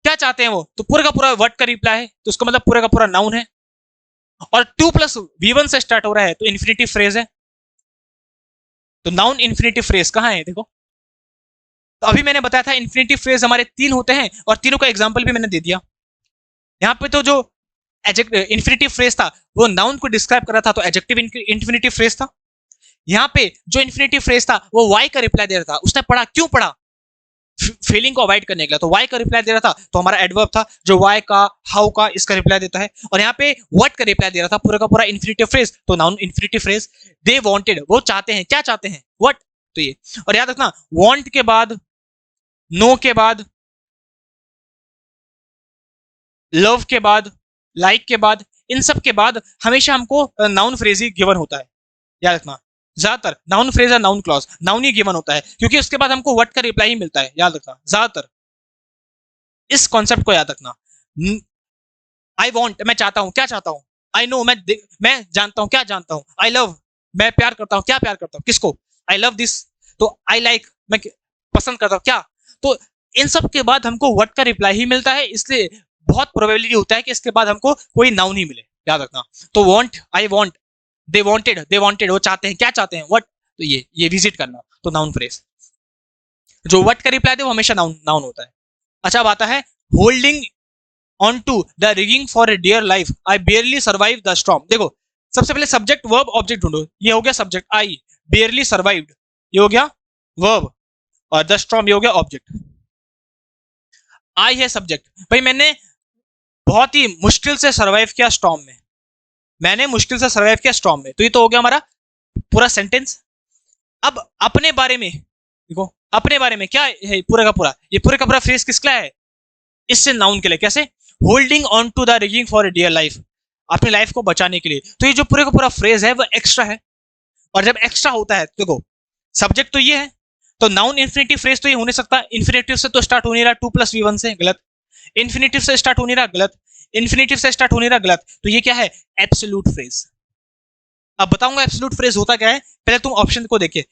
क्या चाहते हैं वो, तो पूरा का पूरा व्हाट का रिप्लाई है, तो उसका मतलब पूरा का पूरा नाउन है। और 2+V1 से स्टार्ट हो रहा है तो इन्फिनेटिव फ्रेज है। तो नाउन इन्फिनेटिव फ्रेज कहां है? देखो, तो अभी मैंने बताया था इन्फिनेटिव फ्रेज हमारे 3 होते हैं, और तीनों का एग्जांपल भी मैंने दे दिया। यहाँ पे तो जो इन्फिनेटिव फ्रेज था वो नाउन को डिस्क्राइब कर रहा था तो एडजेक्टिव इन्फिनेटिव फ्रेज था। यहाँ पे जो इन्फिनेटिव फ्रेज था वो वाई का रिप्लाई दे रहा था, उसने पढ़ा, क्यों पढ़ा? फीलिंग को अवॉइड करने के लिए। तो वाई का रिप्लाई दे रहा था तो हमारा एडवर्ब था, जो वाई का, हाउ का, इसका रिप्लाई देता है। और यहाँ पे व्हाट का रिप्लाई दे रहा था, पूरा का पूरा इन्फिनेटिव फ्रेज, तो noun infinitive phrase. They wanted, वो चाहते हैं, क्या चाहते हैं? व्हाट, तो ये। और याद रखना, वांट के बाद, नो के बाद, लव के बाद, लाइक के बाद, इन सब के बाद हमेशा हमको नाउन फ्रेज ही गिवन होता है, याद रखना। ज्यादातर नाउन फ्रेज या नाउन क्लॉज, नाउन ही गिवन होता है, क्योंकि उसके बाद हमको व्हाट का रिप्लाई ही मिलता है, याद रखना ज्यादातर। इस कॉन्सेप्ट को याद रखना। आई वॉन्ट, मैं चाहता हूं, क्या चाहता हूं। आई नो, मैं जानता हूं, क्या जानता हूं। आई लव, मैं प्यार करता हूं, क्या प्यार करता हूं, किसको। आई लव दिस, तो आई लाइक, मैं पसंद करता हूं, क्या। तो इन सब के बाद हमको व्हाट का रिप्लाई ही मिलता है, इसलिए बहुत प्रोबेबिलिटी होता है कि इसके बाद हमको कोई नाउन ही मिले, याद रखना। तो want, I want, they wanted, वो चाहते हैं, क्या चाहते हैं, व्हाट। तो ये विजिट करना, तो नाउन फ्रेज। जो व्हाट का रिप्लाई दे वो हमेशा नाउन नाउन होता है। अच्छा, अब आता है holding on to the rigging for a dear life, I barely survive the storm. देखो, सबसे पहले सब्जेक्ट वर्ब ऑब्जेक्ट ढूंढो। ये हो गया सब्जेक्ट, आई बेयरली सर्वाइव्ड, ये हो गया वर्ब, और द स्टॉर्म ये हो गया ऑब्जेक्ट। आई है सब्जेक्ट, भाई मैंने बहुत ही मुश्किल से सर्वाइव किया स्टॉर्म में, मैंने मुश्किल से सर्वाइव किया स्टॉर्म में, तो ये तो हो गया हमारा पूरा सेंटेंस। अब अपने बारे में देखो, अपने बारे में क्या है पूरा का पूरा, ये पूरा का पूरा फ्रेज किसका है, इससे नाउन के लिए। कैसे, holding on to the rigging for a dear life, अपनी लाइफ को बचाने के लिए। तो ये जो पूरे का पूरा फ्रेज है वो एक्स्ट्रा है, और जब एक्स्ट्रा होता है तो देखो, सब्जेक्ट तो ये है, तो नाउन इन्फिनेटिव फ्रेज तो ये हो नहीं सकता, इन्फिनेटिव से तो स्टार्ट हो नहीं रहा, 2+V1 से, गलत। इन्फिनेटिव से स्टार्ट हो नहीं रहा, गलत। इन्फिनेटिव से स्टार्ट हो नहीं रहा, गलत। तो ये क्या है, एब्सोल्यूट फ्रेज। अब बताऊंगा एब्सोल्यूट फ्रेज होता क्या है, पहले तुम ऑप्शन को देखिए।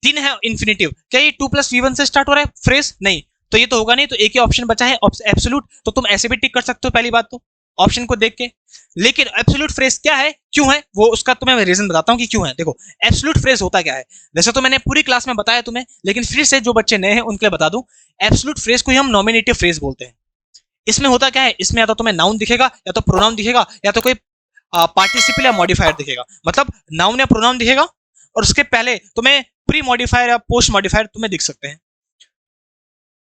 3 है इन्फिनेटिव, क्या ये 2+V1 से स्टार्ट हो रहा है फ्रेज, नहीं, तो ये तो होगा नहीं, तो एक ही ऑप्शन बचा है एब्सोल्यूट, तो तुम ऐसे भी टिक कर सकते हो पहली बात तो ऑप्शन को देख के। लेकिन एब्सोल्यूट फ्रेज क्या है, क्यों है, वो उसका तुम्हें रीजन बताता हूं कि क्यों है। देखो, एब्सोल्यूट फ्रेज होता क्या है, वैसे तो मैंने पूरी क्लास में बताया तुम्हें, लेकिन फिर से जो बच्चे नए हैं उनके लिए बता दूं। एब्सोल्यूट फ्रेज को ही हम नॉमिनेटिव फ्रेज बोलते हैं। इसमें होता क्या है, इसमें या तो तुम्हें नाउन दिखेगा, या तो प्रोनाउन दिखेगा, या तो कोई पार्टिसिपल या मॉडिफायर दिखेगा, मतलब नाउन या प्रोनाउन दिखेगा, और उसके पहले तुम्हें प्री मॉडिफायर या पोस्ट मॉडिफायर तुम्हें दिख सकते हैं।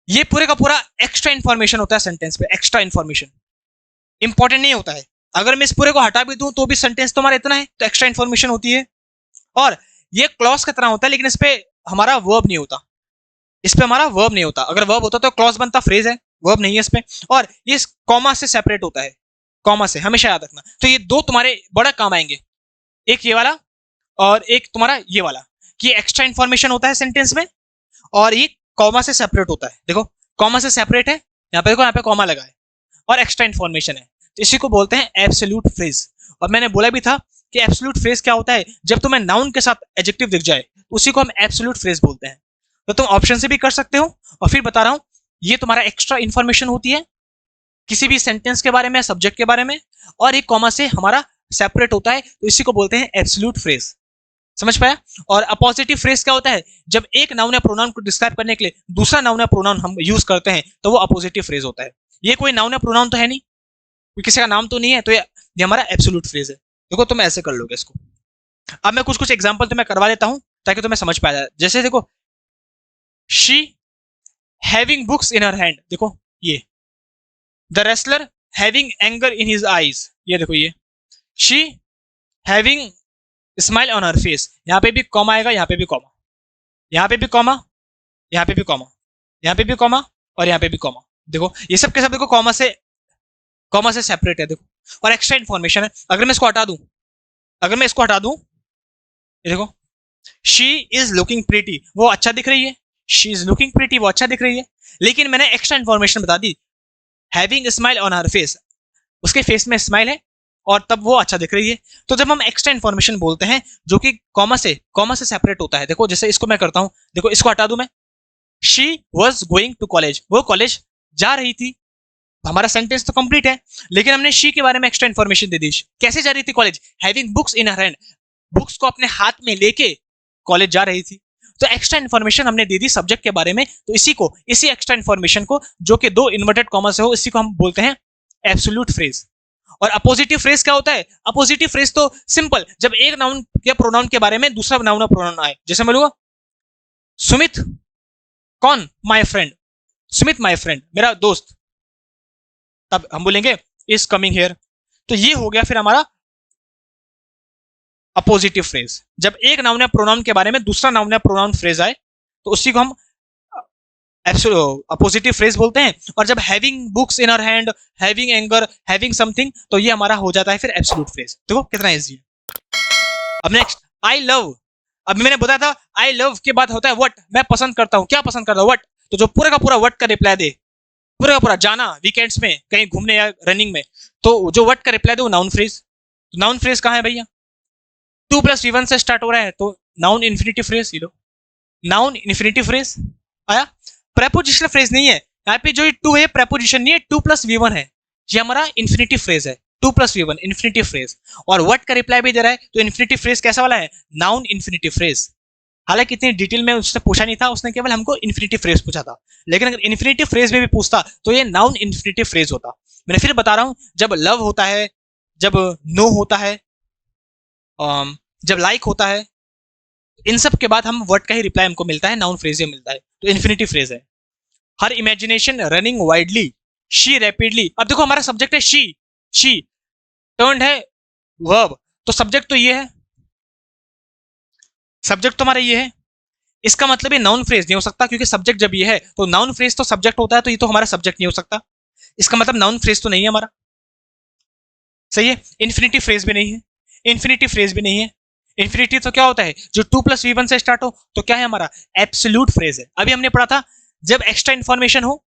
ये पूरे का पूरा एक्स्ट्रा इन्फॉर्मेशन होता है सेंटेंस पे, एक्स्ट्रा इन्फॉर्मेशन, इंपॉर्टेंट नहीं होता है। अगर मैं इस पूरे को हटा भी दूं तो भी सेंटेंस तुम्हारा इतना है, तो एक्स्ट्रा इन्फॉर्मेशन होती है। और ये क्लॉज की तरह होता है, लेकिन इस पे हमारा वर्ब नहीं होता, इस पे हमारा वर्ब नहीं होता। अगर वर्ब होता तो क्लॉज बनता, फ्रेज है, वर्ब नहीं है इस पे। और ये कॉमा से सेपरेट होता है, कॉमा से, हमेशा याद रखना। तो ये दो तुम्हारे बड़ा काम आएंगे, एक ये वाला और एक तुम्हारा ये वाला, कि एक्स्ट्रा इन्फॉर्मेशन होता है सेंटेंस में, और ये कॉमा से सेपरेट होता है। देखो, कॉमा से सेपरेट है, यहाँ पे देखो, यहाँ पे कॉमा लगा है, और एक्स्ट्रा इन्फॉर्मेशन है, तो इसी को बोलते हैं एब्सोल्यूट फ्रेज। और मैंने बोला भी था कि एब्सोल्यूट फ्रेज क्या होता है, जब तुम्हें नाउन के साथ एडजेक्टिव दिख जाए उसी को हम एब्सोल्यूट फ्रेज बोलते हैं। तो तुम ऑप्शन से भी कर सकते हो, और फिर बता रहा हूं, ये तुम्हारा एक्स्ट्रा इन्फॉर्मेशन होती है किसी भी सेंटेंस के बारे में, सब्जेक्ट के बारे में, और एक कॉमा से हमारा सेपरेट होता है, तो इसी को बोलते हैं एब्सोल्यूट फ्रेज। समझ पाया। और अपोजिटिव फ्रेज क्या होता है, जब एक नाउन या प्रोनाउन को डिस्क्राइब करने के लिए दूसरा नाउन या प्रोनाउन हम यूज करते हैं, तो वो अपोजिटिव फ्रेज होता है। ये कोई नाउन या प्रोनाउन तो है नहीं, किसी का नाम तो नहीं है, तो ये हमारा एब्सोल्यूट फ्रेज है। देखो, तुम ऐसे कर लोगे इसको। अब मैं कुछ कुछ एग्जांपल तुम्हें करवा देता हूं ताकि तुम्हें समझ पाया जाए। जैसे देखो, she having books in her hand, देखो ये। The wrestler having anger in his eyes, ये देखो ये। She having smile on her face, यहाँ पे भी कॉमा आएगा, यहाँ पे भी कॉमा, यहाँ पे भी कॉमा, यहाँ पे भी कॉमा, यहाँ पे भी कॉमा, और यहाँ पे भी कॉमा। देखो, ये सब के सब देखो कॉमा से सेपरेट है, देखो, और एक्स्ट्रा इन्फॉर्मेशन है। अगर मैं इसको हटा दूं, अगर मैं इसको हटा दूं, ये देखो, शी इज लुकिंग प्रीटी, वो अच्छा दिख रही है, शी इज लुकिंग प्रीटी, वो अच्छा दिख रही है, लेकिन मैंने एक्स्ट्रा इन्फॉर्मेशन बता दी, having smile on her face, उसके फेस में स्माइल है, और तब वो अच्छा दिख रही है। तो जब हम एक्स्ट्रा इन्फॉर्मेशन बोलते हैं जो कि कॉमा से सेपरेट होता है, देखो जैसे इसको मैं करता हूं, देखो इसको हटा दूं मैं, she was going to college, वो कॉलेज जा रही थी, हमारा सेंटेंस तो कंप्लीट है, लेकिन हमने शी के बारे में एक्स्ट्रा इन्फॉर्मेशन दे दी। कैसे जा रही थी कॉलेज, हैविंग बुक्स इन हर हैंड, बुक्स को अपने हाथ में लेके कॉलेज जा रही थी। तो एक्स्ट्रा इन्फॉर्मेशन हमने दे दी सब्जेक्ट के बारे में, तो इसी एक्स्ट्रा इन्फॉर्मेशन को, जो कि दो इन्वर्टेड कॉमा से हो, इसी को हम बोलते हैं एब्सोल्यूट फ्रेज। और अपोजिटिव फ्रेज क्या होता है, अपोजिटिव फ्रेज तो सिंपल, जब एक नाउन या प्रोनाउन के बारे में दूसरा नाउन या प्रोनाउन आए। जैसे मैं बोलूंगा सुमित, कौन, my friend, Sumit my friend, मेरा दोस्त, तब हम बोलेंगे इज कमिंग हियर। तो ये हो गया फिर हमारा अपोजिटिव फ्रेज, जब एक नाउन या प्रोनाउन के बारे में दूसरा नाउन या प्रोनाउन फ्रेज आए, तो उसी को हम पॉजिटिव फ्रेज बोलते हैं। और जब having books in our hand, having anger, having something, तो ये हमारा हो जाता है फिर एब्सोल्यूट फ्रेज। देखो कितना इजी है। अब नेक्स्ट आई लव, अभी मैंने बताया था आई लव के बाद होता है व्हाट, मैं पसंद करता हूँ, क्या पसंद करता हूँ, व्हाट। तो जो पूरा का पूरा व्हाट का रिप्लाई दे, पूरा का पूरा जाना वीकेंड्स में कहीं घूमने या रनिंग में, तो जो व्हाट का रिप्लाई दे वो नाउन फ्रेज। नाउन फ्रेज कहाँ है भैया, 2+V1 से स्टार्ट हो रहा है तो नाउन इन्फिनिटिव फ्रेज। ये लो नाउन इन्फिनिटिव फ्रेज आया, प्रेपोजिशनल फ्रेज नहीं है यहाँ पे। जो ये 2 है प्रेपोजिशन नहीं है, 2+V1 है, ये हमारा इन्फिनिटिव फ्रेज है। 2+V1 इन्फिनिटिव फ्रेज, और व्हाट का रिप्लाई भी दे रहा है, तो इन्फिनिटिव फ्रेज कैसा वाला है, नाउन इन्फिनिटिव फ्रेज। हालांकि इतनी डिटेल में उसने पूछा नहीं था, उसने केवल हमको इन्फिनिटिव फ्रेज पूछा था, लेकिन अगर इन्फिनिटिव फ्रेज में भी पूछता तो ये नाउन इन्फिनिटिव फ्रेज होता। मैंने फिर बता रहा हूं, जब लव होता है, जब नो होता है, जब लाइक होता है, इन सब के बाद हम वर्ड का ही रिप्लाई हमको मिलता है, नाउन फ्रेज मिलता है, तो इन्फिनिटिव फ्रेज है। Her imagination running wildly, she rapidly. अब देखो हमारा सब्जेक्ट है शी टर्न्ड है वर्ब, तो सब्जेक्ट तो ये है, सब्जेक्ट तो हमारा ये है, इसका मतलब ये नाउन फ्रेज नहीं हो सकता, क्योंकि सब्जेक्ट जब ये है तो नाउन फ्रेज तो सब्जेक्ट होता है, तो ये तो हमारा सब्जेक्ट नहीं हो सकता, इसका मतलब नाउन फ्रेज तो नहीं है हमारा। सही है, इन्फिनिटिव फ्रेज भी नहीं है, इन्फिनिटिव फ्रेज भी नहीं है। इन्फिनिटिव तो क्या होता है, जो 2+V1 से स्टार्ट हो, तो क्या है हमारा एब्सोल्यूट फ्रेज है। अभी हमने पढ़ा था जब एक्स्ट्रा इंफॉर्मेशन हो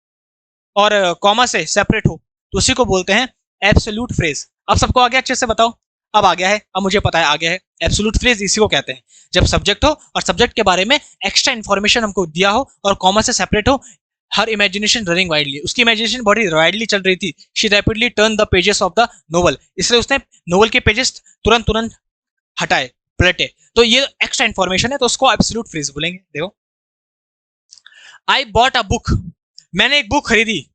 और कॉमा से सेपरेट हो, तो उसी को बोलते हैं एब्सोल्यूट फ्रेज। अब सबको आ गया अच्छे से बताओ, अब आ गया है, अब मुझे पता है आ गया है। एब्सोल्यूट फ्रेज इसी को कहते हैं, जब सब्जेक्ट हो और सब्जेक्ट के बारे में एक्स्ट्रा इंफॉर्मेशन हमको दिया हो और कॉमा से सेपरेट हो। हर इमेजिनेशन रनिंग वाइडली, उसकी इमेजिनेशन बड़ी वाइडली चल रही थी। She rapidly turn the pages of the novel, इसलिए उसने नोवेल के पेजेस तुरंत तुरंत हटाए, पलटे, तो ये एक्स्ट्रा इंफॉर्मेशन है, तो उसको एब्सोल्यूट फ्रेज बोलेंगे। देखो आई बॉट अ बुक, मैंने एक बुक खरीदी,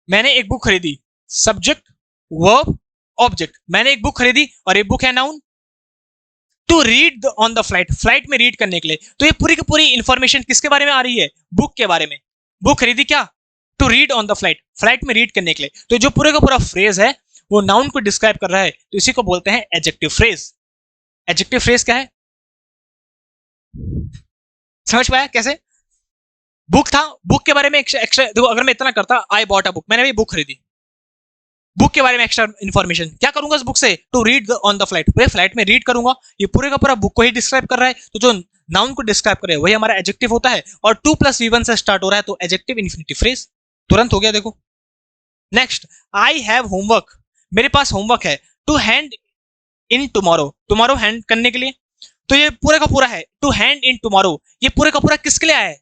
मैंने एक बुक खरीदी, सब्जेक्ट वर्ब ऑब्जेक्ट, मैंने एक बुक खरीदी और एक बुक है noun. To read on the flight, flight में रीड करने के लिए, तो ये पूरी की पूरी इंफॉर्मेशन किसके बारे में आ रही है, बुक के बारे में। बुक खरीदी क्या, to read on the flight, flight में रीड करने के लिए। तो जो पूरे का पूरा फ्रेज है वो नाउन को डिस्क्राइब कर रहा है, तो इसी को बोलते हैं एडजेक्टिव फ्रेज। एडजेक्टिव फ्रेज क्या है, समझ पाया कैसे। बुक था, बुक के बारे में एक्स्ट्रा देखो, अगर मैं इतना करता आई बॉट अ बुक, मैंने भी बुक खरीदी, बुक के बारे में एक्स्ट्रा इन्फॉर्मेशन क्या करूंगा उस बुक से, to read on the flight, पूरे फ्लाइट में रीड करूंगा, ये पूरे का पूरा बुक को ही डिस्क्राइब कर रहा है। तो जो नाउन को डिस्क्राइब करे वही हमारा एडजेक्टिव होता है, और 2+V1 से स्टार्ट हो रहा है, तो एडजेक्टिव इन्फिनिटिव फ्रेज तुरंत हो गया। देखो नेक्स्ट, आई हैव होमवर्क, मेरे पास होमवर्क है, to hand in tomorrow, tomorrow hand करने के लिए, तो ये पूरे का पूरा है टू हैंड इन टुमारो, ये पूरे का पूरा किसके लिए आया है,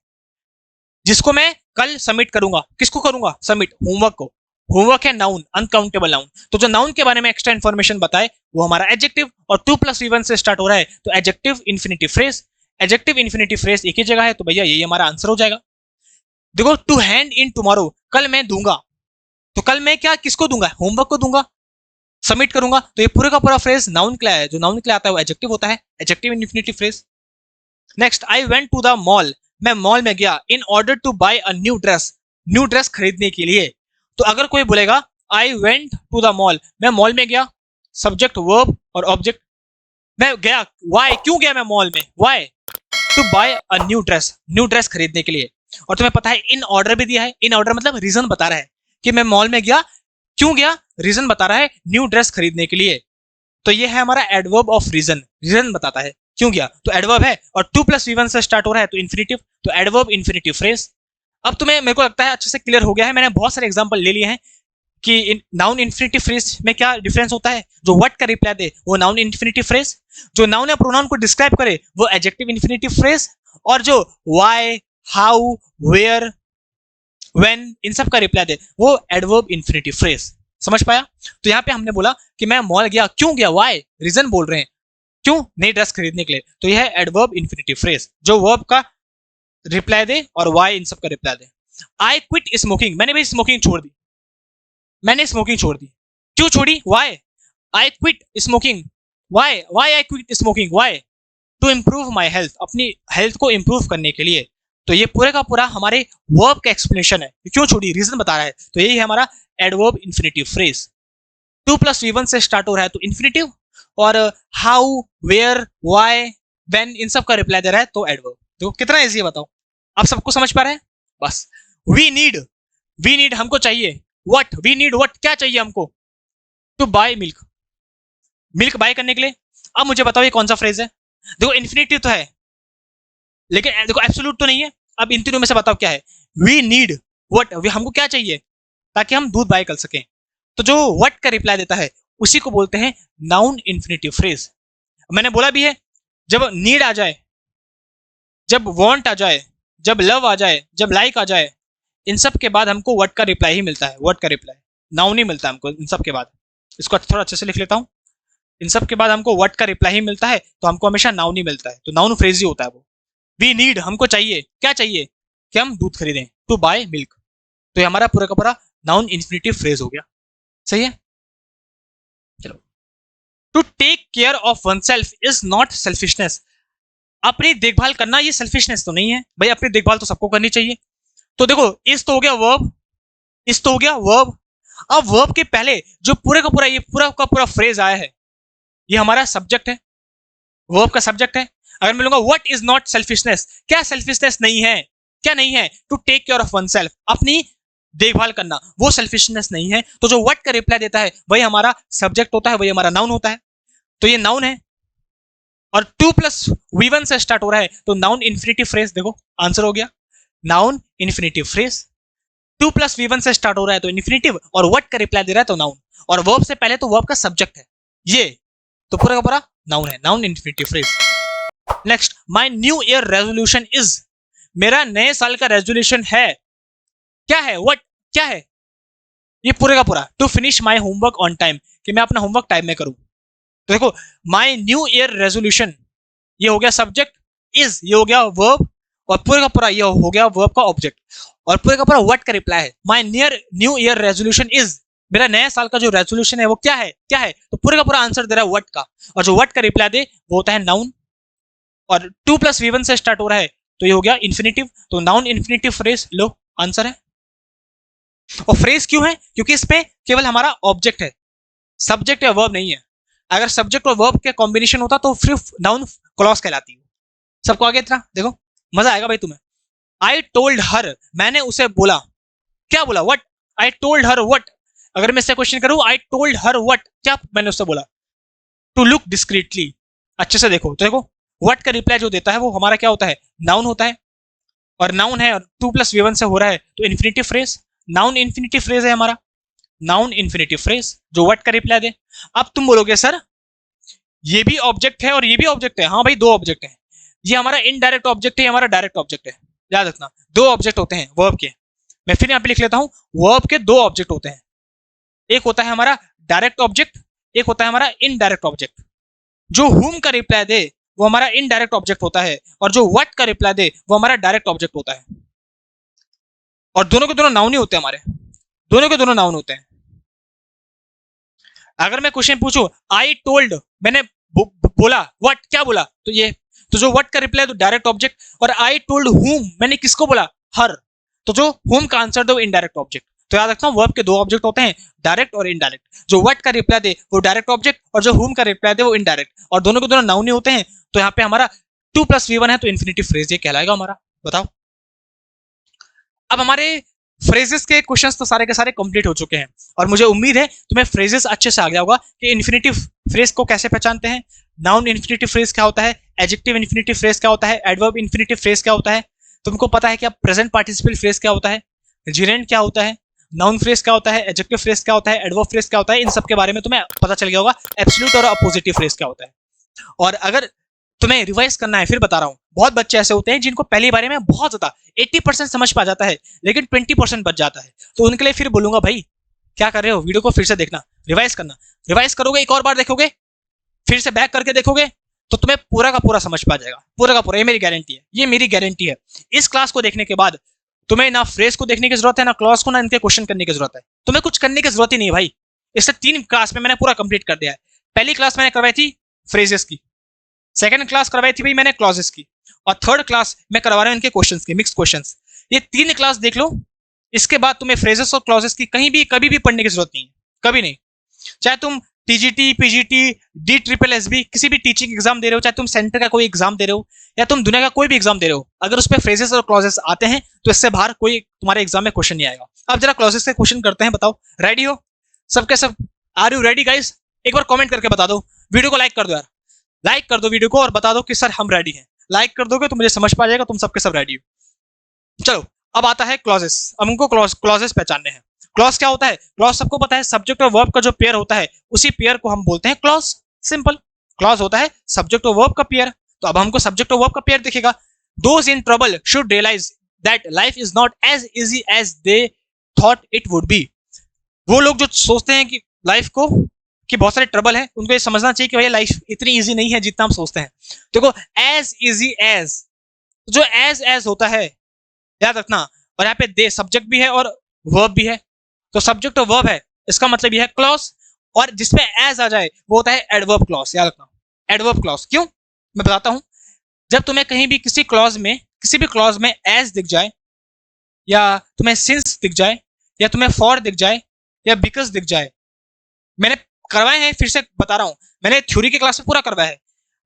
जिसको मैं कल सबमिट करूंगा। किसको करूंगा सबमिट, होमवर्क को। होमवर्क है नाउन, अनकाउंटेबल नाउन, तो जो नाउन के बारे में एक्स्ट्रा इन्फॉर्मेशन बताए वो हमारा एडजेक्टिव, और 2+V1 से स्टार्ट हो रहा है, तो adjective infinitive phrase. Adjective infinitive phrase एक ही जगह है, तो भैया यही हमारा आंसर हो जाएगा। देखो टू हैंड इन टुमारो, कल मैं दूंगा, तो कल मैं क्या किसको दूंगा, होमवर्क को दूंगा, सबमिट करूंगा, तो ये पूरे का पूरा फ्रेज नाउन के लिए है, जो नाउन के लिए आता है वो एडजेक्टिव होता है, adjective infinitive phrase. Next, I went to the mall, मैं मॉल में गया, in order to buy a new dress, new dress खरीदने के लिए। तो अगर कोई बोलेगा I went to the mall, मैं मॉल में गया, सब्जेक्ट वर्ब और ऑब्जेक्ट, मैं गया, वाई क्यों गया मैं मॉल में, why to buy a new dress, new dress खरीदने के लिए। और तुम्हें पता है इन ऑर्डर भी दिया है, इन ऑर्डर मतलब रीजन बता रहा है कि मैं मॉल में गया, क्यों गया, रीजन बता रहा है, न्यू ड्रेस खरीदने के लिए। तो ये है हमारा एडवर्ब ऑफ रीजन, रीजन बताता है क्यों गया, तो एडवर्ब है, और 2+V1 से स्टार्ट हो रहा है, तो इन्फिनिटिव, तो एडवर्ब इन्फिनिटिव फ्रेज। अब तुम्हें मेरे को लगता है अच्छे से क्लियर हो गया है, मैंने बहुत सारे एग्जांपल ले लिए हैं कि नाउन इन्फिनिटिव फ्रेज में क्या डिफरेंस होता है। जो व्हाट का रिप्लाई दे वो नाउन इन्फिनिटिव फ्रेज, जो नाउन या प्रोनाउन को डिस्क्राइब करे वो एडजेक्टिव इन्फिनिटिव फ्रेज, और जो व्हाई, हाउ, वेयर, व्हेन इन सब का रिप्लाई दे वो एडवर्ब इन्फिनिटिव फ्रेज। समझ पाया। तो यहाँ पे हमने बोला कि मैं मॉल गया, क्यों गया, व्हाई, रीजन बोल रहे हैं, क्यों, नई ड्रेस खरीदने के लिए, तो यह है एडवर्ब इन्फिनिटिव फ्रेज, जो वर्ब का रिप्लाई दे और व्हाई इन सब का रिप्लाई दे। आई क्विट स्मोकिंग, मैंने भी स्मोकिंग छोड़ दी, मैंने स्मोकिंग छोड़ दी, क्यों छोड़ी, why, I quit smoking, why, why I quit smoking, why, to improve my health, अपनी हेल्थ को इंप्रूव करने के लिए। तो ये पूरे का पूरा हमारे वर्ब का एक्सप्लेनेशन है, क्यों छोड़ी, रीजन बता रहा है, तो यही है हमारा एडवर्ब इन्फिनिटिव फ्रेज। 2+V1 से स्टार्ट हो रहा है तो इन्फिनिटिव, और हाउ, वेयर, व्हाई, व्हेन इन सब का रिप्लाई दे रहा है तो एडवर्ब। तो कितना इजी है बताओ। आप सबको समझ पा रहे हैं? बस वी नीड हमको चाहिए, व्हाट वी नीड व्हाट क्या चाहिए हमको, to buy milk, milk buy करने के लिए। अब मुझे बताओ ये कौन सा फ्रेज है? देखो इन्फिनिटिव तो है लेकिन देखो एब्सोल्यूट तो नहीं है। अब इन तीनों में से बताओ क्या है? वी नीड व्हाट, हमको क्या चाहिए ताकि हम दूध बाय कर सकें। तो जो व्हाट का रिप्लाई देता है उसी को बोलते हैं नाउन इन्फिनिटिव फ्रेज। मैंने बोला भी है, जब नीड आ जाए, जब वांट आ जाए, जब लव आ जाए, जब लाइक आ जाए, इन सब के बाद हमको व्हाट का रिप्लाई ही मिलता है, व्हाट का रिप्लाई, नाउन ही मिलता है हमको इन सब के बाद। इसको थोड़ा अच्छे से लिख लेता हूं, इन सब के बाद हमको व्हाट का रिप्लाई ही मिलता है, तो हमको हमेशा नाउन ही मिलता है, तो नाउन फ्रेज ही होता है वो। वी नीड हमको चाहिए, क्या चाहिए? कि हम दूध खरीदें, टू बाय मिल्क। तो ये हमारा पूरा का पूरा नाउन इन्फिनिटिव फ्रेज हो गया। सही है? चलो, to take care of oneself is not selfishness. अपनी देखभाल करना ये सेल्फिशनेस तो नहीं है भाई, अपनी देखभाल तो सबको करनी चाहिए। तो देखो इस तो हो गया वर्ब, इस तो हो गया वर्ब। अब वर्ब के पहले जो पूरे का पूरा ये पूरा का पूरा फ्रेज आया है, ये हमारा सब्जेक्ट है, वर्ब का सब्जेक्ट है। अगर मैं लूंगा व्हाट इज नॉट सेल्फिशनेस, क्या सेल्फिशनेस नहीं है? क्या नहीं है? To take care of oneself, अपनी देखभाल करना, वो सेल्फिशनेस नहीं है। तो जो व्हाट का रिप्लाई देता है वही हमारा सब्जेक्ट होता है, वही हमारा नाउन होता है। तो ये नाउन है और 2 प्लस V1 से स्टार्ट हो रहा है, तो नाउन इन्फिनिटिव फ्रेज। देखो आंसर हो गया noun infinitive phrase. 2 plus V1 से स्टार्ट हो रहा है तो इन्फिनिटिव, और व्हाट का रिप्लाई दे रहा है तो नाउन, और वर्ब से पहले तो वर्ब का सब्जेक्ट है ये, तो पूरा का पूरा नाउन है, noun infinitive phrase. Next, my new year resolution is, मेरा नए साल का रेजोल्यूशन है, क्या है? व्हाट क्या है? ये पूरे का पूरा to finish my homework on time, कि मैं अपना होमवर्क टाइम में करूं। तो देखो माय न्यू ईयर रेजोल्यूशन, ये हो गया सब्जेक्ट, इज ये हो गया वर्ब, और पूरे का पूरा ये हो गया वर्ब का ऑब्जेक्ट, और पूरे का पूरा व्हाट का रिप्लाई है। My new year resolution is, मेरा नया साल का जो रेजोल्यूशन है वो क्या है? क्या है? तो पूरे का पूरा आंसर दे रहा है व्हाट का, और जो व्हाट का रिप्लाई दे वो होता है नाउन, और 2 प्लस V1 से स्टार्ट हो रहा है तो ये हो गया इन्फिनिटिव, तो नाउन इन्फिनिटिव फ्रेज लो आंसर है। और फ्रेज क्यों है? क्योंकि इसमें केवल हमारा ऑब्जेक्ट है, सब्जेक्ट या वर्ब नहीं है। अगर सब्जेक्ट और वर्ब के कॉम्बिनेशन होता तो फिर नाउन क्लॉज कहलाती है। सबको आगे इतना देखो, मजा आएगा भाई तुम्हें। आई टोल्ड हर, मैंने उसे बोला, क्या बोला? What. I told her what, अगर मैं इससे क्वेश्चन करूं आई टोल्ड हर व्हाट, क्या मैंने उससे बोला? टू लुक डिस्क्रीटली, अच्छे से देखो। तो देखो व्हाट का रिप्लाई जो देता है वो हमारा क्या होता है? नाउन होता है, और नाउन है और 2 प्लस V1 से हो रहा है तो infinitive phrase, noun infinitive phrase है हमारा, नाउन इन्फिनिटिव फ्रेज जो व्हाट का रिप्लाई दे। अब तुम बोलोगे सर ये भी ऑब्जेक्ट है और ये भी ऑब्जेक्ट है। हाँ भाई दो ऑब्जेक्ट है, ये हमारा इनडायरेक्ट ऑब्जेक्ट है, हमारा डायरेक्ट ऑब्जेक्ट है, याद रखना दो ऑब्जेक्ट होते हैं वर्ब के। मैं फिर यहाँ पे लिख लेता हूँ, वर्ब के दो ऑब्जेक्ट होते हैं, एक होता है हमारा डायरेक्ट ऑब्जेक्ट, एक होता है हमारा इनडायरेक्ट ऑब्जेक्ट। जो हुम का रिप्लाई दे वो हमारा इनडायरेक्ट ऑब्जेक्ट होता है, और जो व्हाट का रिप्लाई दे वो हमारा डायरेक्ट ऑब्जेक्ट होता है, और दोनों के दोनों नाउन ही होते हैं हमारे, दोनों के दोनों नाउन होते हैं। अगर मैं क्वेश्चन पूछूं आई टोल्ड, मैंने बोला, व्हाट क्या बोला? तो ये, तो जो व्हाट का रिप्लाई तो डायरेक्ट ऑब्जेक्ट, और आई टोल्ड हुम, मैंने किसको बोला? हर, तो जो हुम का आंसर दो इनडायरेक्ट ऑब्जेक्ट। तो याद रखना वर्ब के दो ऑब्जेक्ट होते हैं, डायरेक्ट और इनडायरेक्ट। जो व्हाट का रिप्लाई दे वो डायरेक्ट ऑब्जेक्ट, और जो हुम का रिप्लाई दे वो इनडायरेक्ट, और दोनों के दोनों नाउन ही होते हैं। तो यहाँ पे हमारा 2 प्लस V1 है तो इन्फिनिटिव फ्रेज ये कहलाएगा हमारा। बताओ, अब हमारे फ्रेजेस के क्वेश्चंस तो सारे के सारे कंप्लीट हो चुके हैं, और मुझे उम्मीद है तुम्हें फ्रेजेस अच्छे से आ गया होगा कि इन्फिनिटिव फ्रेज को कैसे पहचानते हैं, नाउन इन्फिनिटिव फ्रेज क्या होता है, एडजेक्टिव इन्फिनिटिव फ्रेज क्या होता है, एडवर्ब इन्फिनिटिव फ्रेज क्या होता है। तुमको पता है कि अब प्रेजेंट पार्टिसिपल फ्रेज क्या होता है, जिरेंट क्या होता है, नाउन फ्रेज क्या होता है, एडजेक्टिव फ्रेज क्या होता है, एडवर्ब फ्रेज क्या होता है। इन सब के बारे में तुम्हें पता चल गया होगा एब्सोल्यूट और अपोजिटिव फ्रेज क्या होता है। और अगर तुम्हें रिवाइज करना है, फिर बता रहा हूँ, बहुत बच्चे ऐसे होते हैं जिनको पहली बारे में बहुत ज्यादा 80% समझ पा जाता है लेकिन 20% बच जाता है। तो उनके लिए फिर बोलूंगा भाई क्या कर रहे हो, वीडियो को फिर से देखना, रिवाइज करना। रिवाइज करोगे, एक और बार देखोगे, फिर से बैक करके देखोगे, तो तुम्हें पूरा का पूरा समझ पा जाएगा, पूरा का पूरा। ये मेरी गारंटी है, ये मेरी गारंटी है। इस क्लास को देखने के बाद तुम्हें ना फ्रेज को देखने की जरूरत है, ना क्लॉज को, ना इनके क्वेश्चन करने की जरूरत है। तुम्हें कुछ करने की जरूरत ही नहीं है भाई। इससे 3 क्लास में मैंने पूरा कंप्लीट कर दिया है। पहली क्लास मैंने करवाई थी फ्रेजेस की, सेकंड क्लास करवाई थी भाई मैंने क्लॉजेस की, और थर्ड क्लास में करवा रहा हूं इनके क्वेश्चंस की, मिक्स क्वेश्चंस। ये 3 क्लास देख लो, इसके बाद तुम्हें फ्रेजेस और क्लॉजेस की कहीं भी कभी भी पढ़ने की जरूरत नहीं है, कभी नहीं। चाहे तुम TGT, PGT, D triple S B, किसी भी टीचिंग एग्जाम दे रहे हो, चाहे तुम सेंटर का कोई एग्जाम दे रहे हो या तुम दुनिया का कोई भी एग्जाम दे रहे हो, अगर उस पर फ्रेजेस और क्लॉजेस आते हैं तो इससे बाहर कोई तुम्हारे एग्जाम में क्वेश्चन नहीं आएगा। अब जरा क्लॉजेस के क्वेश्चन करते हैं, बताओ रेडी हो सबके सब? Are you ready guys? एक बार कमेंट करके बता दो, वीडियो को लाइक कर दो यार, लाइक कर दो वीडियो को और बता दो कि सर हम रेडी हैं। लाइक कर दोगे तो मुझे समझ पा जाएगा तुम सबके सब रेडी हो। चलो अब आता है क्लॉजेस। अब हमको क्लॉजेस पहचानने हैं। क्लॉज क्या होता है? क्लॉज सबको पता है, सब्जेक्ट और वर्ब का जो पेयर होता है उसी पेयर को हम बोलते हैं क्लॉज। सिंपल, क्लॉज होता है सब्जेक्ट और वर्ब का पेयर। तो अब हमको सब्जेक्ट और वर्ब का पेयर दिखेगा। Those in trouble should realise that life is not as easy as they thought it would be. वो लोग जो सोचते हैं कि लाइफ को कि बहुत सारे ट्रबल है, उनको ये समझना चाहिए कि भैया लाइफ इतनी इजी नहीं है जितना हम सोचते हैं। देखो एज इजी एज, जो एज होता है याद रखना, और यहाँ पे दे सब्जेक्ट भी है और वर्ब भी है, तो सब्जेक्ट और वर्ब है, इसका मतलब यह है क्लॉज। और जिसपे एज आ जाए वो होता है एडवर्ब क्लॉज, याद रखना एडवर्ब क्लॉज। क्यों, मैं बताता हूं। जब तुम्हें कहीं भी किसी क्लॉज में, किसी भी क्लॉज में एज दिख जाए, या तुम्हें सिंस दिख जाए, या तुम्हें फॉर दिख जाए, या बिकॉज दिख जाए, मैंने करवाए हैं, फिर से बता रहा हूं, मैंने थ्योरी के क्लास में पूरा करवाया है।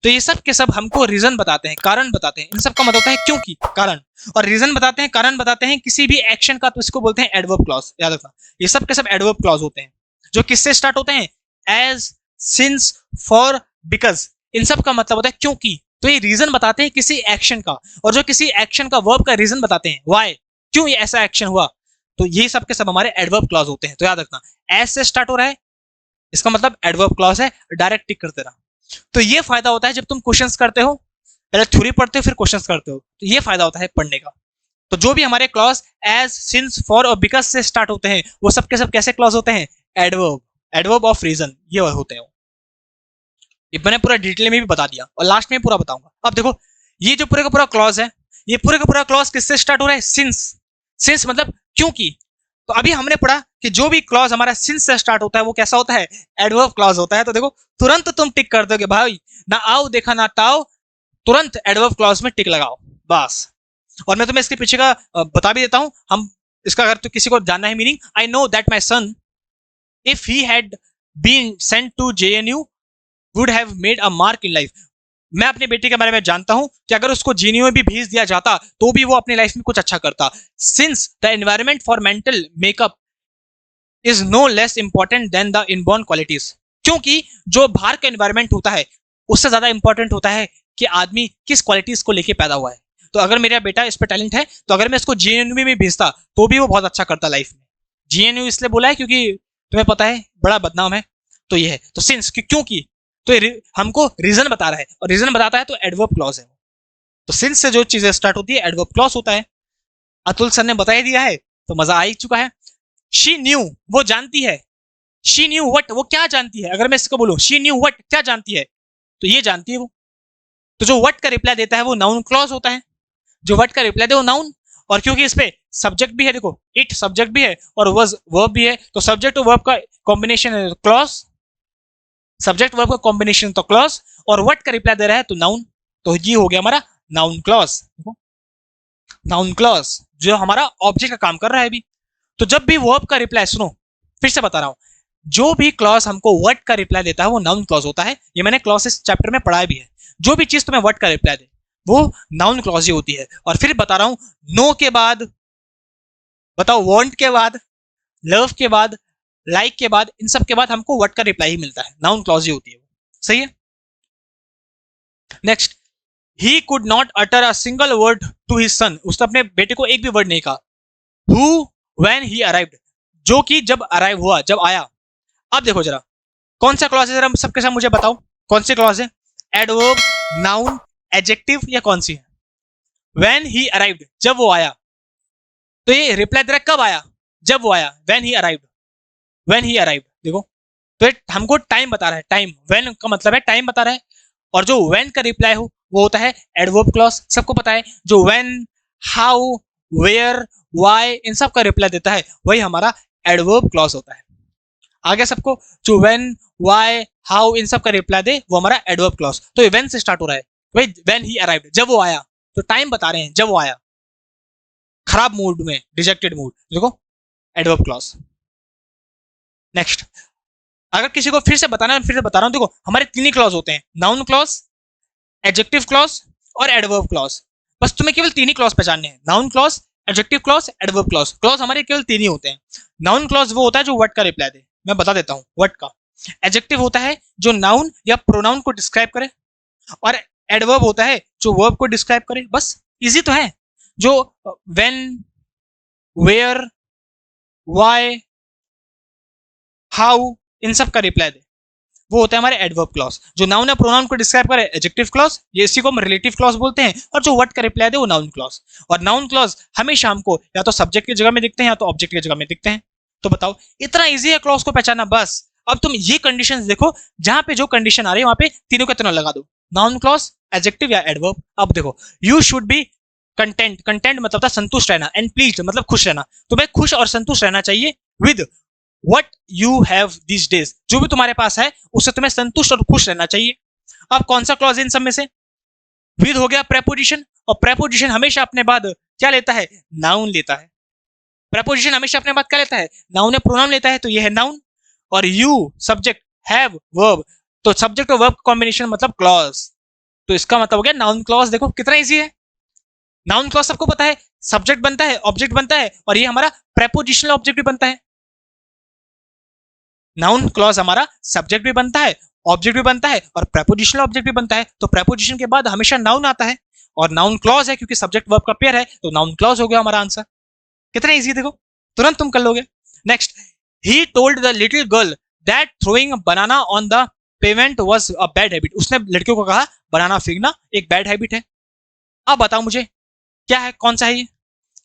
तो ये सब के सब हमको रीजन बताते हैं, कारण बताते हैं। इन सब का मतलब होता है क्योंकि, कारण, और रीजन बताते हैं, कारण बताते हैं किसी भी एक्शन का, तो इसको बोलते हैं एडवर्ब क्लॉज। याद रखना ये सब के सब एडवर्ब क्लॉज होते हैं, जो किससे स्टार्ट होते हैं? As, since, for, because. इन सब का मतलब होता है क्योंकि। तो ये रीजन बताते हैं किसी एक्शन का, और जो किसी एक्शन का वर्ब का रीजन बताते हैं, व्हाई, क्यों ये ऐसा एक्शन हुआ। तो ये सब के सब हमारे एडवर्ब क्लॉज होते हैं। तो याद रखना एज से स्टार्ट हो रहा है, इसका मतलब एडवर्ब क्लॉज है, डायरेक्ट टिक करते रहा। तो ये फायदा होता है जब तुम क्वेश्चंस करते हो, पहले थ्योरी पढ़ते हो फिर क्वेश्चंस करते हो, तो ये फायदा होता है पढ़ने का। तो जो भी हमारे क्लॉज एज, सिंस, फॉर और बिकॉज से स्टार्ट होते हैं वो सब के सब कैसे क्लॉज होते हैं? एडवर्ब, एडवर्ब ऑफ रीजन ये होते हैं। ये मैंने पूरा डिटेल में भी बता दिया और लास्ट में पूरा बताऊंगा। अब देखो ये जो पूरे का पूरा क्लॉज है, ये पूरे का पूरा क्लॉज किससे स्टार्ट हो रहा है? सिंस। सिंस मतलब क्योंकि। तो अभी हमने पढ़ा कि जो भी क्लॉज हमारा सिंस से स्टार्ट होता है वो कैसा होता है? एडवर्ब क्लॉज होता है। तो देखो तुरंत तुम टिक कर दोगे भाई, ना आओ देखा ना ताओ, तुरंत एडवर्ब क्लॉज में टिक लगाओ बस। और मैं तुम्हें इसके पीछे का बता भी देता हूं, हम इसका अगर तो किसी को जानना है meaning, I know that my son if he had been sent to JNU would have made a mark in life. मैं अपने बेटे के बारे में जानता हूं कि अगर उसको जेएनयू में भी भेज दिया जाता तो भी वो अपनी लाइफ में कुछ अच्छा करता। Since the environment for mental makeup is no less important than the inborn qualities. क्योंकि जो बाहर का एनवायरमेंट होता है उससे ज्यादा इंपॉर्टेंट होता है कि आदमी किस क्वालिटीज को लेके पैदा हुआ है। तो अगर मेरा बेटा इस पर टैलेंट है तो अगर मैं इसको जेएनयू में भेजता तो भी वो बहुत अच्छा करता लाइफ में। जेएनयू इसलिए बोला है क्योंकि तुम्हें पता है बड़ा बदनाम है, तो ये है। तो सिंस क्योंकि, तो हमको रीजन बता रहा है, और रीजन बताता है तो एडवर्ब क्लॉज है। तो सिंस से जो चीजें स्टार्ट होती है एडवर्ब क्लॉज होता है। अतुल सर ने बता ही दिया है तो मजा आ ही चुका है। शी न्यू, वो जानती है। शी न्यू वट, वो क्या जानती है? अगर मैं इसको बोलूं शी न्यू वट, क्या जानती है, तो ये जानती है वो। तो जो वट का रिप्लाई देता है वो नाउन क्लॉज होता है। जो वट का रिप्लाई दे वो नाउन, और क्योंकि इस पे सब्जेक्ट भी है, देखो इट सब्जेक्ट भी है और वॉज वर्ब भी है, तो सब्जेक्ट और वर्ब का कॉम्बिनेशन है क्लॉज, सब्जेक्ट वर्ब का कॉम्बिनेशन तो क्लॉज, और वट का रिप्लाई दे रहा है तो नाउन, तो ये हो गया हमारा नाउन क्लॉज। नाउन क्लॉज जो हमारा ऑब्जेक्ट का काम कर रहा है अभी। तो जब भी वर्ब का रिप्लाई, सुनो फिर से बता रहा हूं, जो भी क्लॉज हमको वर्ड का रिप्लाई देता है वो नाउन क्लॉज होता है। ये मैंने क्लॉज इस चैप्टर में पढ़ाया भी है। जो भी चीज तुम्हें वर्ड का रिप्लाई दे वो नाउन क्लॉज ही होती है। और फिर बता रहा हूं, नो के बाद, बताओ वांट के बाद, लव के बाद, लाइक के बाद, इन सब के बाद हमको वर्ड का रिप्लाई ही मिलता है, नाउन क्लॉज ही होती है। सही है। Next, he could not utter a single word to his son. उसने अपने बेटे को एक भी वर्ड नहीं कहा। हु व्हेन ही अराइव्ड, जो कि जब अराइव हुआ, जब आया। अब देखो जरा कौन सा क्लॉज है, जरा सबके साथ मुझे बताओ कौन सी क्लॉज है? एडवर्ब, नाउन, एडजेक्टिव, या कौन सी है? व्हेन ही अराइव्ड, जब वो आया। तो ये रिप्लाई दे रहा कब आया? जब वो आया, when he arrived, when he arrived. देखो तो ये हमको टाइम बता रहा है, टाइम, व्हेन का मतलब है टाइम बता रहा है। और जो व्हेन का रिप्लाई हो वो होता है एडवर्ब क्लॉज, सबको पता है। जो व्हेन, हाउ, वेयर, व्हाई, इन सब का रिप्लाई देता है वही हमारा एडवर्ब क्लॉज होता है। आगे सबको, जो व्हेन, व्हाई, हाउ, इन सब का रिप्लाई दे वो हमारा एडवर्ब क्लॉज। तो ये व्हेन से स्टार्ट हो रहा है भाई, व्हेन ही अराइव्ड, जब वो आया। तो टाइम बता रहे हैं जब वो आया, खराब मूड में, डिजेक्टेड मूड, देखो एडवर्ब क्लॉज। नेक्स्ट, अगर किसी को फिर से बताना है, फिर से बता रहा हूं, देखो हमारे तीन ही क्लॉज होते हैं, नाउन क्लॉज, एडजेक्टिव क्लॉज और एडवर्ब क्लॉज। बस तुम्हें केवल तीन ही क्लॉज पहचानने हैं, noun clause, adjective clause, adverb clause. Clause हमारे केवल तीन ही होते हैं। नाउन क्लॉज वो होता है जो वर्ड का रिप्लाई दे, मैं बता देता हूं वर्ड का। एडजेक्टिव होता है जो नाउन या प्रोनाउन को डिस्क्राइब करे, और एडवर्ब होता है जो वर्ब को डिस्क्राइब करे। बस इजी तो है, जो व्हेन, वेयर, व्हाई, हाउ, इन सब का रिप्लाई दे, वो होता है हमारे एडवर्ब क्लॉज। जो नाउन या प्रोनाउन को डिस्क्राइब करे एडजेक्टिव क्लॉज, ये इसी को हम रिलेटिव क्लॉज बोलते हैं। और जो वर्ड का रिप्लाई दे वो नाउन क्लॉज। और नाउन क्लॉज हमेशा हमको या तो सब्जेक्ट की जगह में दिखते हैं या तो ऑब्जेक्ट की जगह में दिखते हैं। तो बताओ, इतना इजी है क्लॉज को पहचानना। बस अब तुम ये कंडीशंस देखो, जहां पे जो कंडीशन आ रही है वहां पे तीनों का तीनों लगा दो, नाउन क्लॉज, एडजेक्टिव या एडवर्ब। अब देखो, you should be content, content मतलब था संतुष्ट रहना, एंड प्लीज्ड मतलब खुश रहना। तुम्हें खुश और संतुष्ट रहना चाहिए with what you have this days, जो भी तुम्हारे पास है उससे तुम्हें संतुष्ट और खुश रहना चाहिए। अब कौन सा क्लॉज इन सब में से? विद हो गया प्रेपोजिशन, और प्रेपोजिशन हमेशा अपने बाद क्या लेता है? नाउन लेता है। प्रेपोजिशन हमेशा अपने बाद क्या लेता है? नाउन या प्रोनाउन लेता है, तो ये है नाउन। और यू सब्जेक्ट, हैव वर्ब, तो सब्जेक्ट और वर्ब कॉम्बिनेशन मतलब क्लॉज। तो इसका मतलब हो गया नाउन क्लॉज। देखो कितना इजी है। नाउन क्लॉज सबको पता है, सब्जेक्ट बनता है, ऑब्जेक्ट बनता है, और ये हमारा प्रेपोजिशनल ऑब्जेक्ट भी बनता है। नाउन क्लॉज हमारा सब्जेक्ट भी बनता है, ऑब्जेक्ट भी बनता है, और प्रेपोजिशनल ऑब्जेक्ट भी बनता है। तो प्रेपोजिशन के बाद हमेशा नाउन आता है, और नाउन क्लॉज है क्योंकि सब्जेक्ट वर्ब का पेयर है, तो नाउन क्लॉज हो गया हमारा आंसर। कितना इजी, देखो तुरंत तुम कर लोगे। Next, he told the little girl that throwing banana on the payment was a bad habit. उसने लड़कियों को कहा बनाना फेंकना एक बैड हैबिट है। अब बताओ मुझे क्या है, कौन सा है ये?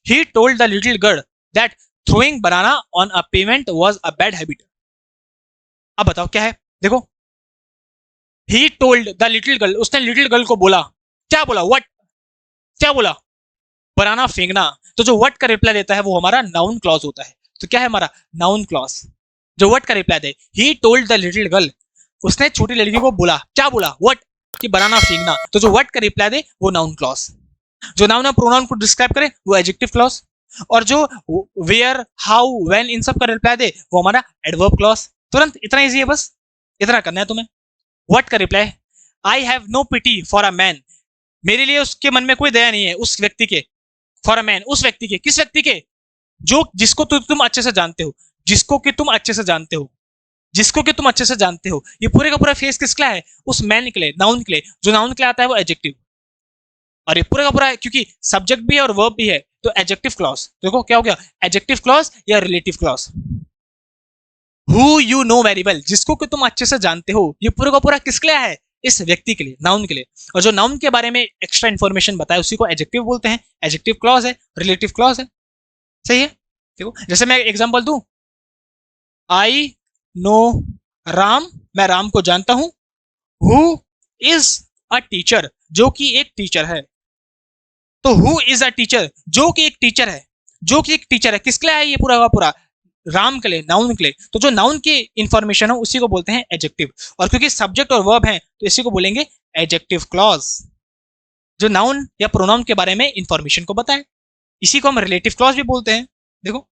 He told the little girl that throwing banana on a payment was a bad habit. अब बताओ क्या है? देखो, he told the little girl, उसने लिटिल गर्ल को बोला, क्या बोला? व्हाट, क्या बोला? बनाना फेंकना। तो जो व्हाट का रिप्लाई देता है वो हमारा नाउन क्लॉज होता है। तो क्या है हमारा? Noun clause. जो व्हाट का reply they, he told the little girl, उसने छोटी लड़की को बोला, क्या बोला? व्हाट, कि बनाना फेंकना। तो जो व्हाट का रिप्लाई दे वो नाउन क्लॉज। जो नाउन और प्रोनाउन को डिस्क्राइब करे वो एडजेक्टिव क्लॉज। और जो वेयर, हाउ, व्हेन, इन सब का रिप्लाई दे वो हमारा एडवर्ब क्लॉज। तुरंत, इतना इजी है, बस इतना करना है तुम्हें। व्हाट का reply, I have no pity for a man, मेरे लिए उसके मन में कोई दया नहीं है, उस व्यक्ति के। फॉर अ मैन, उस व्यक्ति के, किस व्यक्ति के? जो, जिसको तुम अच्छे से जानते हो, जिसको कि तुम अच्छे से जानते हो, जिसको कि तुम अच्छे से जानते हो। ये पूरे का पूरा फेस किसका है? उस मैन के लिए, नाउन के लिए। जो नाउन के लिए आता है वो एडजेक्टिव, और ये पूरा का पूरा है क्योंकि सब्जेक्ट भी है और वर्ब भी है, तो एडजेक्टिव क्लॉज। देखो क्या हो गया, एडजेक्टिव क्लॉज या relative clause. Who you know very well, जिसको कि तुम अच्छे से जानते हो, ये पूरा का पूरा किसके लिए है? इस व्यक्ति के लिए, नाउन के लिए। और जो नाउन के बारे में एक्स्ट्रा इन्फॉर्मेशन बताए उसी को एडजेक्टिव बोलते हैं। एडजेक्टिव क्लॉज है, रिलेटिव क्लॉज है। सही है। देखो जैसे मैं एग्जांपल दूं, आई नो राम, मैं राम को जानता हूं। हु इज अ टीचर, जो कि एक टीचर है। तो हु इज अ टीचर, जो कि एक टीचर है, जो कि एक टीचर है, किसके लिए है ये पूरा का पूरा? राम के लिए, नाउन के लिए। तो जो नाउन की इंफॉर्मेशन है उसी को बोलते हैं एडजेक्टिव। और क्योंकि सब्जेक्ट और वर्ब है तो इसी को बोलेंगे एडजेक्टिव क्लॉज, जो नाउन या प्रोनाउन के बारे में इंफॉर्मेशन को बताए। इसी को हम रिलेटिव क्लॉज भी बोलते हैं। देखो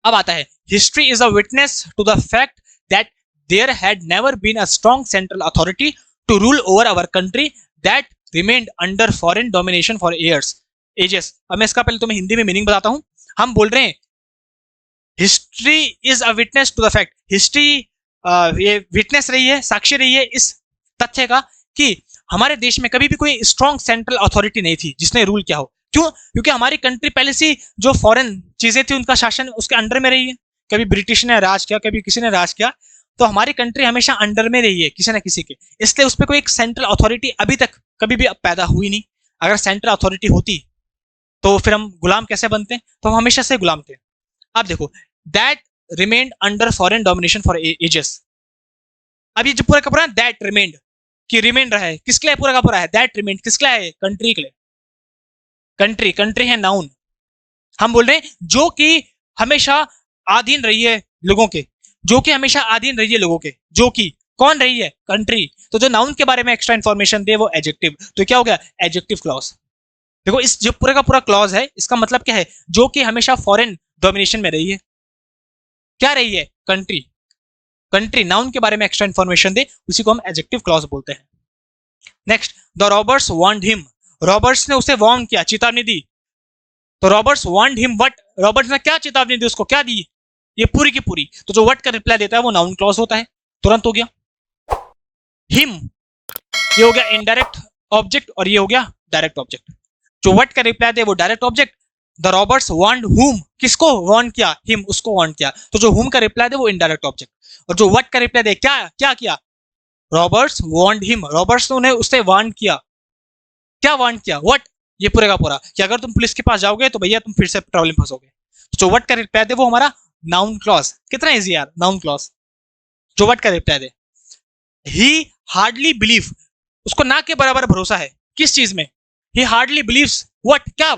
अब आता है, history is a witness to the fact that there had never been a strong central authority to rule over our country that remained under foreign domination for years ages. अब मैं इसका पहले तुम्हें हिंदी में मीनिंग बताता हूं। हम बोल रहे हैं history is a witness to the fact, history ये विटनेस रही है, साक्षी रही है इस तथ्य का कि हमारे देश में कभी भी कोई स्ट्रॉन्ग सेंट्रल अथॉरिटी नहीं थी जिसने रूल किया हो। क्यों? क्योंकि हमारी कंट्री पहले से जो फॉरेन चीजें थी उनका शासन उसके अंडर में रही है। कभी ब्रिटिश ने राज किया, कभी किसी ने राज किया, तो हमारी कंट्री हमेशा अंडर में रही है किसी ना किसी के। इसलिए उस पर कोई एक सेंट्रल अथॉरिटी अभी तक कभी भी पैदा हुई नहीं। अगर सेंट्रल अथॉरिटी होती तो फिर हम गुलाम कैसे बनते? तो हम हमेशा से गुलाम थे। अब देखो, that remained under foreign domination for ages. अब ये जो पूरा का पूरा दैट रिमेन्ड, कि रिमेन रहा है, किसके लिए पूरा का पूरा है? दैट रिमेन्ड किसके लिए है? कंट्री के लिए। कंट्री, कंट्री है नाउन। हम बोल रहे हैं जो कि हमेशा अधीन रही है लोगों के, जो कि हमेशा अधीन रही है लोगों के, जो कि कौन रही है? कंट्री। तो जो नाउन के बारे में एक्स्ट्रा इन्फॉर्मेशन दे वो एडजेक्टिव। तो क्या हो गया? Adjective clause. देखो इस जो पूरे का पूरा क्लॉज है इसका मतलब क्या है? जो कि हमेशा फॉरेन डोमिनेशन में रही है। क्या रही है? कंट्री। कंट्री, नाउन के बारे में एक्स्ट्रा इन्फॉर्मेशन दे, उसी को हम एडजेक्टिव क्लॉज बोलते हैं। Next, the robbers warned him, robbers ने उसे वार्न किया, चेतावनी दी। तो robbers warned him what, robbers ने क्या चेतावनी दी उसको, क्या दी, ये पूरी की पूरी। तो जो व्हाट का रिप्लाई देता है वो नाउन क्लॉज होता है, तुरंत हो गया। हिम, ये हो गया इनडायरेक्ट ऑब्जेक्ट और ये हो गया डायरेक्ट ऑब्जेक्ट। जो व्हाट का रिप्लाई दे वो direct object. The Roberts warned हुम, किसको वार्न किया, हिम, उसको वार्न किया। तो जो हुम का रिप्लाई दे वो इनडायरेक्ट ऑब्जेक्ट, और जो व्हाट का रिप्लाई दे क्या क्या किया, रॉबर्ट्स वार्नड हिम, रॉबर्ट्स ने उन्हें उससे वार्न किया, क्या वार्न किया, व्हाट, ये पूरे का पूरा कि अगर तुम पुलिस के पास जाओगे तो भैया तुम फिर से प्रॉब्लम फंसोगे। जो व्हाट का रिप्लाई दे वो हमारा नाउन क्लॉज, कितना इजी यार, नाउन क्लॉज। जो व्हाट का रिप्लाई दे, ही हार्डली बिलीव, उसको ना के बराबर भरोसा है, किस चीज में, ही हार्डली बिलीव्स व्हाट, क्या,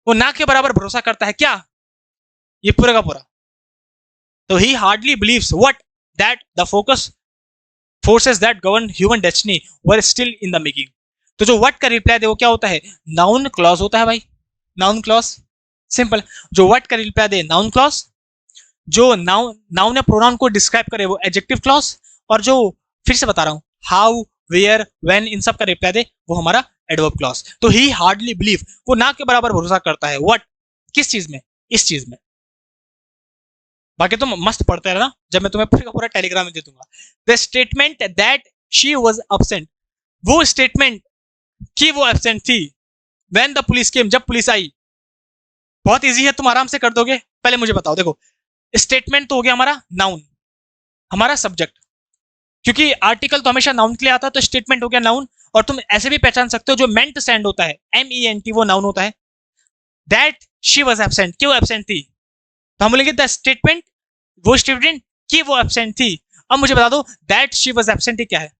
वो ना के बराबर भरोसा करता है क्या, ये पूरा का पूरा। तो he hardly believes what, that the focus forces that govern human destiny were still in the making. तो जो व्हाट का रिप्लाई दे वो क्या होता है, नाउन क्लॉज होता है भाई, नाउन क्लॉज, सिंपल। जो व्हाट का रिप्लाई दे नाउन क्लॉज, जो नाउन या प्रोनाउन को डिस्क्राइब करे वो एडजेक्टिव क्लॉज, और जो फिर से बता रहा हूं हाउ, वेयर, व्हेन, इन सब का रिप्लाई दे वो हमारा एडवर्ब क्लॉज। तो ही हार्डली बिलीव, वो ना के बराबर भरोसा करता है, व्हाट, किस चीज में, इस चीज में। बाकी तुम मस्त पढ़ते रहना, जब मैं तुम्हें पूरा पूरा टेलीग्राम में दे दूंगा। The statement that she was absent, वो स्टेटमेंट कि वो एब्सेंट थी, व्हेन द पुलिस केम, जब पुलिस आई। बहुत इजी है, तुम आराम से कर दोगे। पहले मुझे बताओ, देखो स्टेटमेंट तो हो गया हमारा नाउन, हमारा सब्जेक्ट, क्योंकि आर्टिकल तो हमेशा नाउन के लिए आता है, तो स्टेटमेंट हो गया नाउन। और तुम ऐसे भी पहचान सकते हो जो मेंट सेंड होता है, MENT, वो नाउन होता है। दैट शी वाज एब्सेंट, कि वो एब्सेंट थी, तो हम बोलेंगे द स्टेटमेंट, वो स्टेटमेंट कि वो एब्सेंट थी। अब मुझे बता दो दैट शी वाज एब्सेंट क्या है,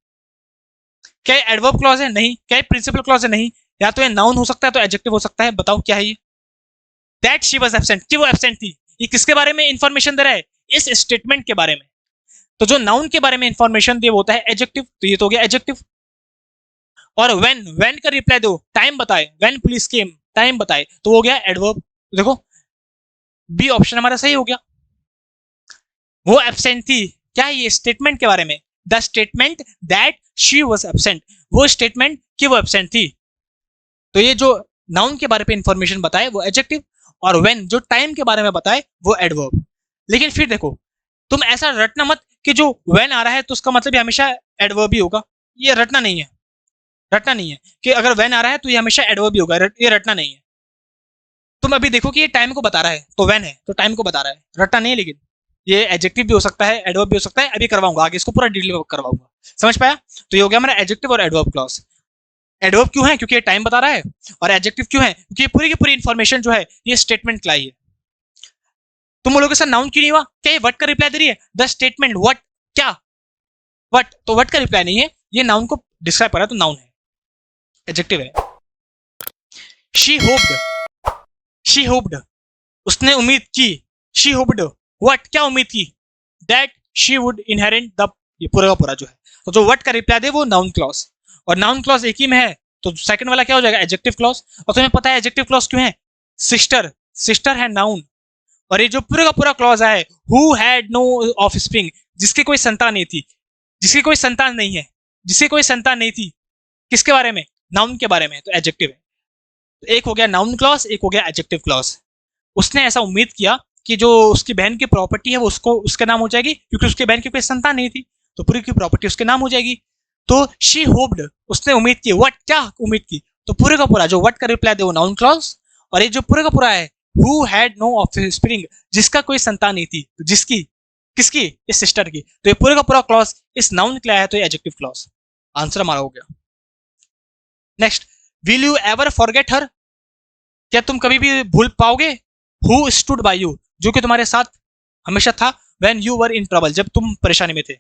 क्या ये एडवर्ब क्लॉज है, नहीं। क्या ये प्रिंसिपल क्लॉज है, नहीं। या तो ये नाउन हो सकता है तो एडजेक्टिव हो सकता है, बताओ क्या है ये। दैट शी वाज एब्सेंट, कि वो एब्सेंट थी, ये किसके बारे में इंफॉर्मेशन दे रहा है, इस स्टेटमेंट के बारे में। तो जो नाउन के बारे में इंफॉर्मेशन दे वो होता है एडजेक्टिव, तो ये तो हो गया एडजेक्टिव। और व्हेन का रिप्लाई दो, टाइम बताए, व्हेन पुलिस केम, टाइम बताए, तो वो हो गया एडवर्ब। देखो बी ऑप्शन हमारा सही हो गया। वो एब्सेंट थी, क्या ये स्टेटमेंट के बारे में, the statement that she was absent, वो स्टेटमेंट कि वो एब्सेंट थी। तो ये जो नाउन के बारे में इंफॉर्मेशन बताए वो एडजेक्टिव, और व्हेन जो टाइम के बारे में बताए वो एडवर्ब। लेकिन फिर देखो तुम ऐसा रटना मत कि जो व्हेन आ रहा है तो उसका मतलब ये हमेशा एडवर्ब ही होगा, ये रटना नहीं है, रटना नहीं है कि अगर व्हेन आ रहा है तो ये हमेशा एडवर्ब ही होगा, ये रटना नहीं है। तुम अभी देखो कि ये टाइम को बता रहा है तो व्हेन है तो टाइम को बता रहा है, रटना नहीं है। लेकिन ये एडजेक्टिव भी हो सकता है, एडवर्ब भी हो सकता है, अभी करवाऊंगा आगे, इसको पूरा डिटेल में करवाऊंगा, समझ पाया। तो ये हो गया हमारा एडजेक्टिव और एडवर्ब क्लॉज। एडवर्ब क्यों है, क्योंकि ये टाइम बता रहा है, और एडजेक्टिव क्यों है, क्योंकि पूरी की पूरी इंफॉर्मेशन जो है ये स्टेटमेंट लाई है। तुम बोलोगे सर नाउन क्यों नहीं हुआ, क्या ये व्हाट का रिप्लाई दे रही है, द स्टेटमेंट व्हाट, क्या व्हाट, तो व्हाट का रिप्लाई नहीं है, ये नाउन को डिस्क्राइब कर रहा है, तो नाउन है, एडजेक्टिव है। शी होप्ड, शी होप्ड, उसने उम्मीद की, शी होप्ड व्हाट, क्या उम्मीद की, that she would inherit the, ये पूरा का पूरा जो है। तो जो व्हाट का रिप्लाई दे वो नाउन क्लॉज, और नाउन क्लॉज एक ही में है, तो सेकंड वाला क्या हो जाएगा, एडजेक्टिव क्लॉज। और तुम्हें पता है एडजेक्टिव क्लॉज क्यों है, सिस्टर, सिस्टर है नाउन, और ये जो पूरा का पूरा क्लॉज है हु हैड नो ऑफस्प्रिंग, जिसकी कोई संतान नहीं थी, जिसकी कोई संतान नहीं है, जिसकी कोई संतान नहीं थी, किसके बारे में, नाउन के बारे में, तो एडजेक्टिव है। तो एक हो गया नाउन क्लॉज, एक हो गया एडजेक्टिव क्लॉज। उसने ऐसा उम्मीद किया कि जो उसकी बहन की प्रॉपर्टी है वो उसको उसके नाम हो जाएगी, क्योंकि उसकी बहन की कोई संतान नहीं थी, तो पूरी की प्रॉपर्टी उसके नाम हो जाएगी। तो शी होप्ड, उसने उम्मीद की, व्हाट, क्या उम्मीद की, तो पूरे का पूरा जो व्हाट का रिप्लाई दे वो नाउन क्लॉज, और ये जो पूरे का पूरा है हु हैड नो ऑफस्प्रिंग, जिसका कोई संतान नहीं थी, तो जिसकी, किसकी, इस सिस्टर की, तो ये पूरे का पूरा क्लॉज इस नाउन के लिए आया, तो ये एडजेक्टिव क्लॉज, आंसर हमारा हो गया। Next, will you ever forget हर, क्या तुम कभी भी भूल पाओगे, हु स्टूड बाय यू, जो कि तुम्हारे साथ हमेशा था, when you were in trouble, जब तुम परेशानी में थे,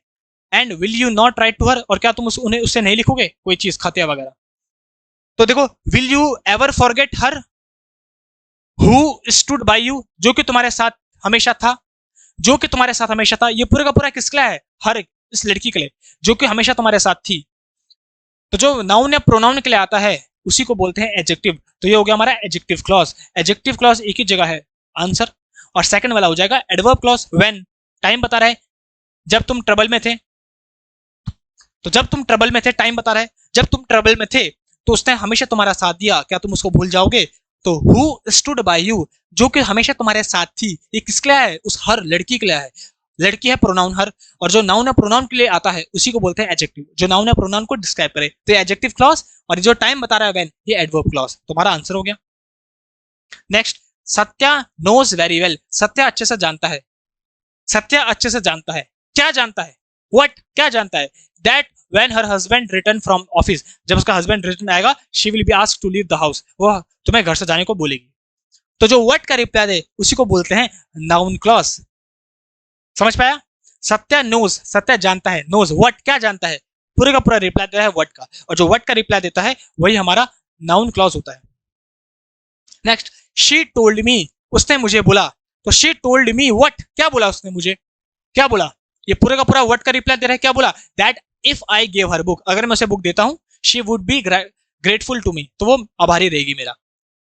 and will you not write to her, और क्या तुम उन्हें उससे नहीं लिखोगे कोई चीज, खाते वगैरह। तो देखो will you ever forget her, who stood by you, जो कि तुम्हारे साथ हमेशा था, जो कि तुम्हारे साथ हमेशा था, ये पूरा का पूरा किसके लिए है, हर इस लड़की के लिए जो कि हमेशा तुम्हारे साथ थी। तो जो नाउन या प्रोनाउन के लिए आता है उसी को बोलते हैं एडजेक्टिव, तो ये हो गया हमारा एडजेक्टिव क्लॉज। एडजेक्टिव क्लॉज एक ही जगह है आंसर, और सेकंड वाला हो जाएगा एडवर्ब क्लॉज, व्हेन टाइम बता रहा है, जब तुम ट्रबल में थे, तो जब तुम ट्रबल में थे, टाइम बता रहा है, जब तुम ट्रबल में थे तो उसने हमेशा तुम्हारा साथ दिया, क्या तुम उसको भूल जाओगे? तो हु स्टूड बाय यू, जो कि हमेशा तुम्हारे साथ थी, ये किसके लिए है? उस हर लड़की के लिए है। लड़की है प्रोनाउन हर, और जो नाउन है प्रोनाउन के लिए आता है उसी को बोलते हैं एडजेक्टिव, जो नाउन है प्रोनाउन को डिस्क्राइब करे। तो एडजेक्टिव क्लॉज, और जो टाइम बता रहा है व्हेन, ये एडवर्ब क्लॉज। तुम्हारा आंसर हो गया। Next, Satya knows very well, Satya अच्छे से जानता है। सत्या अच्छे से जानता है, क्या जानता है? व्हाट, क्या जानता है? That when her husband return from office, जब उसका हस्बैंड रिटर्न आएगा, she will be asked to leave the house, वो तुम्हें घर से जाने को बोलेगी। तो जो व्हाट का रिप्लाई दे उसी को बोलते हैं नाउन क्लॉज। समझ पाया? सत्या नोज, सत्या जानता है, नोज व्हाट, क्या जानता है, पूरे का पूरा रिप्लाई देता है व्हाट का, और जो व्हाट का रिप्लाई देता है वही हमारा नाउन क्लॉज होता है। नेक्स्ट, शी टोल्ड मी, उसने मुझे बोला। तो शी टोल्ड मी व्हाट, क्या बोला उसने मुझे, क्या बोला? ये पूरे का पूरा व्हाट का रिप्लाई दे रहा है, क्या बोला? That if I give her book, अगर मैं उसे बुक देता हूं, she would be grateful to me, तो वो आभारी रहेगी मेरा।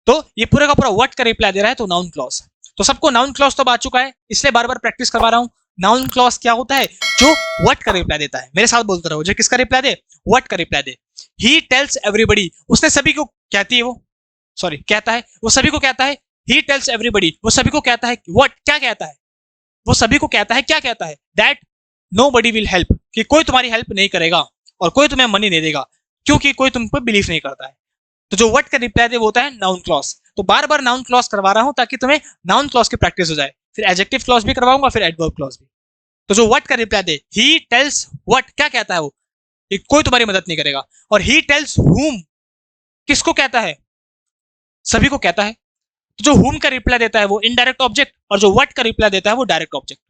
तो ये पूरे का पूरा व्हाट का रिप्लाई दे रहा है, तो नाउन क्लॉज। तो सबको नाउन क्लॉज तो आ चुका है, इसलिए बार बार प्रैक्टिस करवा रहा हूं। नाउन क्लॉज क्या होता है? जो व्हाट का रिप्लाई देता है। मेरे साथ बोलते रहो, जो किसका रिप्लाई दे? व्हाट का reply they. He tells everybody, उसने सभी को कहती है, वो सॉरी कहता है, वो सभी को कहता है। ही टेल्स एवरीबडी, वो सभी को कहता है। व्हाट, क्या कहता है? वो सभी को कहता है, क्या कहता है? दैट नोबडी विल हेल्प, कि कोई तुम्हारी हेल्प नहीं करेगा और कोई तुम्हें मनी नहीं देगा, क्योंकि कोई तुम पर बिलीव नहीं करता है। तो जो व्हाट का रिप्लाई दे वो होता है नाउन क्लॉज। तो बार बार नाउन क्लॉज करवा रहा हूं ताकि तुम्हें नाउन क्लॉज की प्रैक्टिस हो जाए। फिर एडजेक्टिव क्लॉज भी करवाऊंगा, फिर एडवर्ब क्लॉज भी। तो जो व्हाट का reply they, he tells what, क्या कहता है वो? कोई तुम्हारी मदद नहीं करेगा। और ही टेल्स हुम, किसको कहता है? सभी को कहता है। तो जो हुम का रिप्लाई देता है वो इनडायरेक्ट ऑब्जेक्ट, और जो व्हाट का रिप्लाई देता है वो डायरेक्ट ऑब्जेक्ट।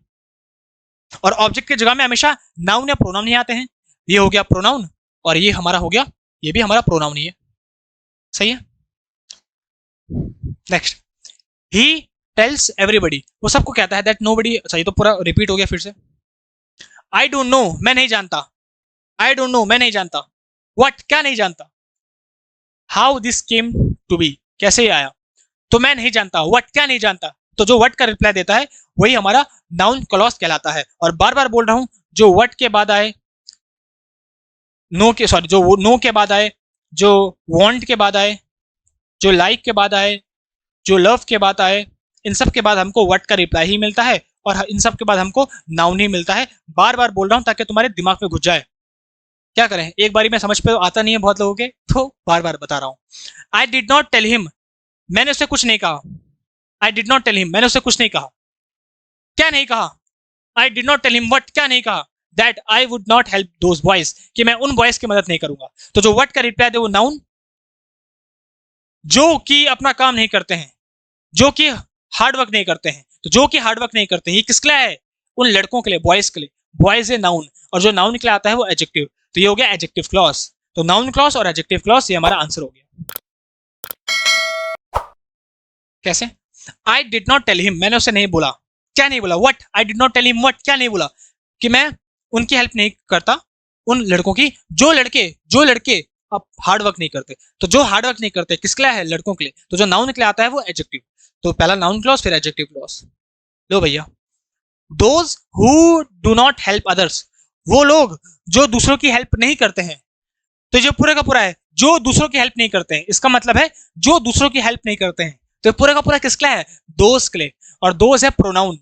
और ऑब्जेक्ट की जगह में हमेशा नाउन या प्रोनाउन ही आते हैं। ये हो गया प्रोनाउन, और ये हमारा हो गया, ये भी हमारा प्रोनाउन ही है। सही है। नेक्स्ट, ही टेल्स एवरीबडी, वो सबको कहता है दैट नोबडी, अच्छा ये तो पूरा रिपीट हो गया फिर से। आई डोंट नो, मैं नहीं जानता। आई डोंट नो, मैं नहीं जानता। व्हाट, क्या नहीं जानता? How this came to be, कैसे ये आया? तो मैं नहीं जानता। व्हाट, क्या नहीं जानता? तो जो व्हाट का रिप्लाई देता है वही हमारा नाउन क्लॉज कहलाता है। और बार बार बोल रहा हूं, जो व्हाट के बाद आए, नो के सॉरी जो नो के बाद आए, जो वांट के बाद आए, जो लाइक के बाद आए, जो लव के बाद आए, इन सब के बाद हमको व्हाट का रिप्लाई ही मिलता है, और इन सब के बाद हमको नाउन ही मिलता है। बार बार बोल रहा हूं ताकि तुम्हारे दिमाग में घुस जाए। क्या करें, एक बारी में समझ पे आता नहीं है बहुत लोगों के, तो बार बार बता रहा हूं। I did not tell him, मैंने उससे कुछ नहीं कहा। I did not tell him, मैंने उससे कुछ नहीं कहा। क्या नहीं कहा? I did not tell him what, क्या नहीं कहा? That I would not help those boys, कि मैं उन बॉयज की मदद नहीं करूंगा। तो जो व्हाट का रिप्लाई दे वो नाउन, जो कि अपना काम नहीं करते हैं, जो कि हार्ड वर्क नहीं करते हैं। तो जो कि हार्ड वर्क नहीं करते हैं, ये किसके लिए है? उन लड़कों के लिए, बॉयज के लिए। बॉयज है नाउन, और जो नाउन के लिए आता है वो एडजेक्टिव। तो ये हो गया एडजेक्टिव क्लॉज। तो नाउन क्लॉज और एडजेक्टिव क्लॉज, ये हमारा आंसर हो गया। कैसे? I did not tell him, मैंने उसे नहीं बोला। क्या नहीं बोला? What, I did not tell him what, क्या नहीं बोला? कि मैं उनकी हेल्प नहीं करता, उन लड़कों की, जो लड़के अब हार्ड वर्क नहीं करते। तो जो हार्ड वर्क नहीं करते किसके लिए है? लड़कों के लिए। तो जो नाउन के लिए आता है वो एडजेक्टिव। तो पहला नाउन क्लॉज, फिर एडजेक्टिव क्लॉज। लो भैया, those who do not help others, वो लोग जो दूसरों की हेल्प नहीं करते हैं। तो जो पूरे का पूरा है, जो दूसरों की हेल्प नहीं करते हैं, इसका मतलब है जो दूसरों की हेल्प नहीं करते हैं। तो पूरे का पूरा किसके लिए है? दोस्त के लिए। और दोस्त है प्रोनाउन,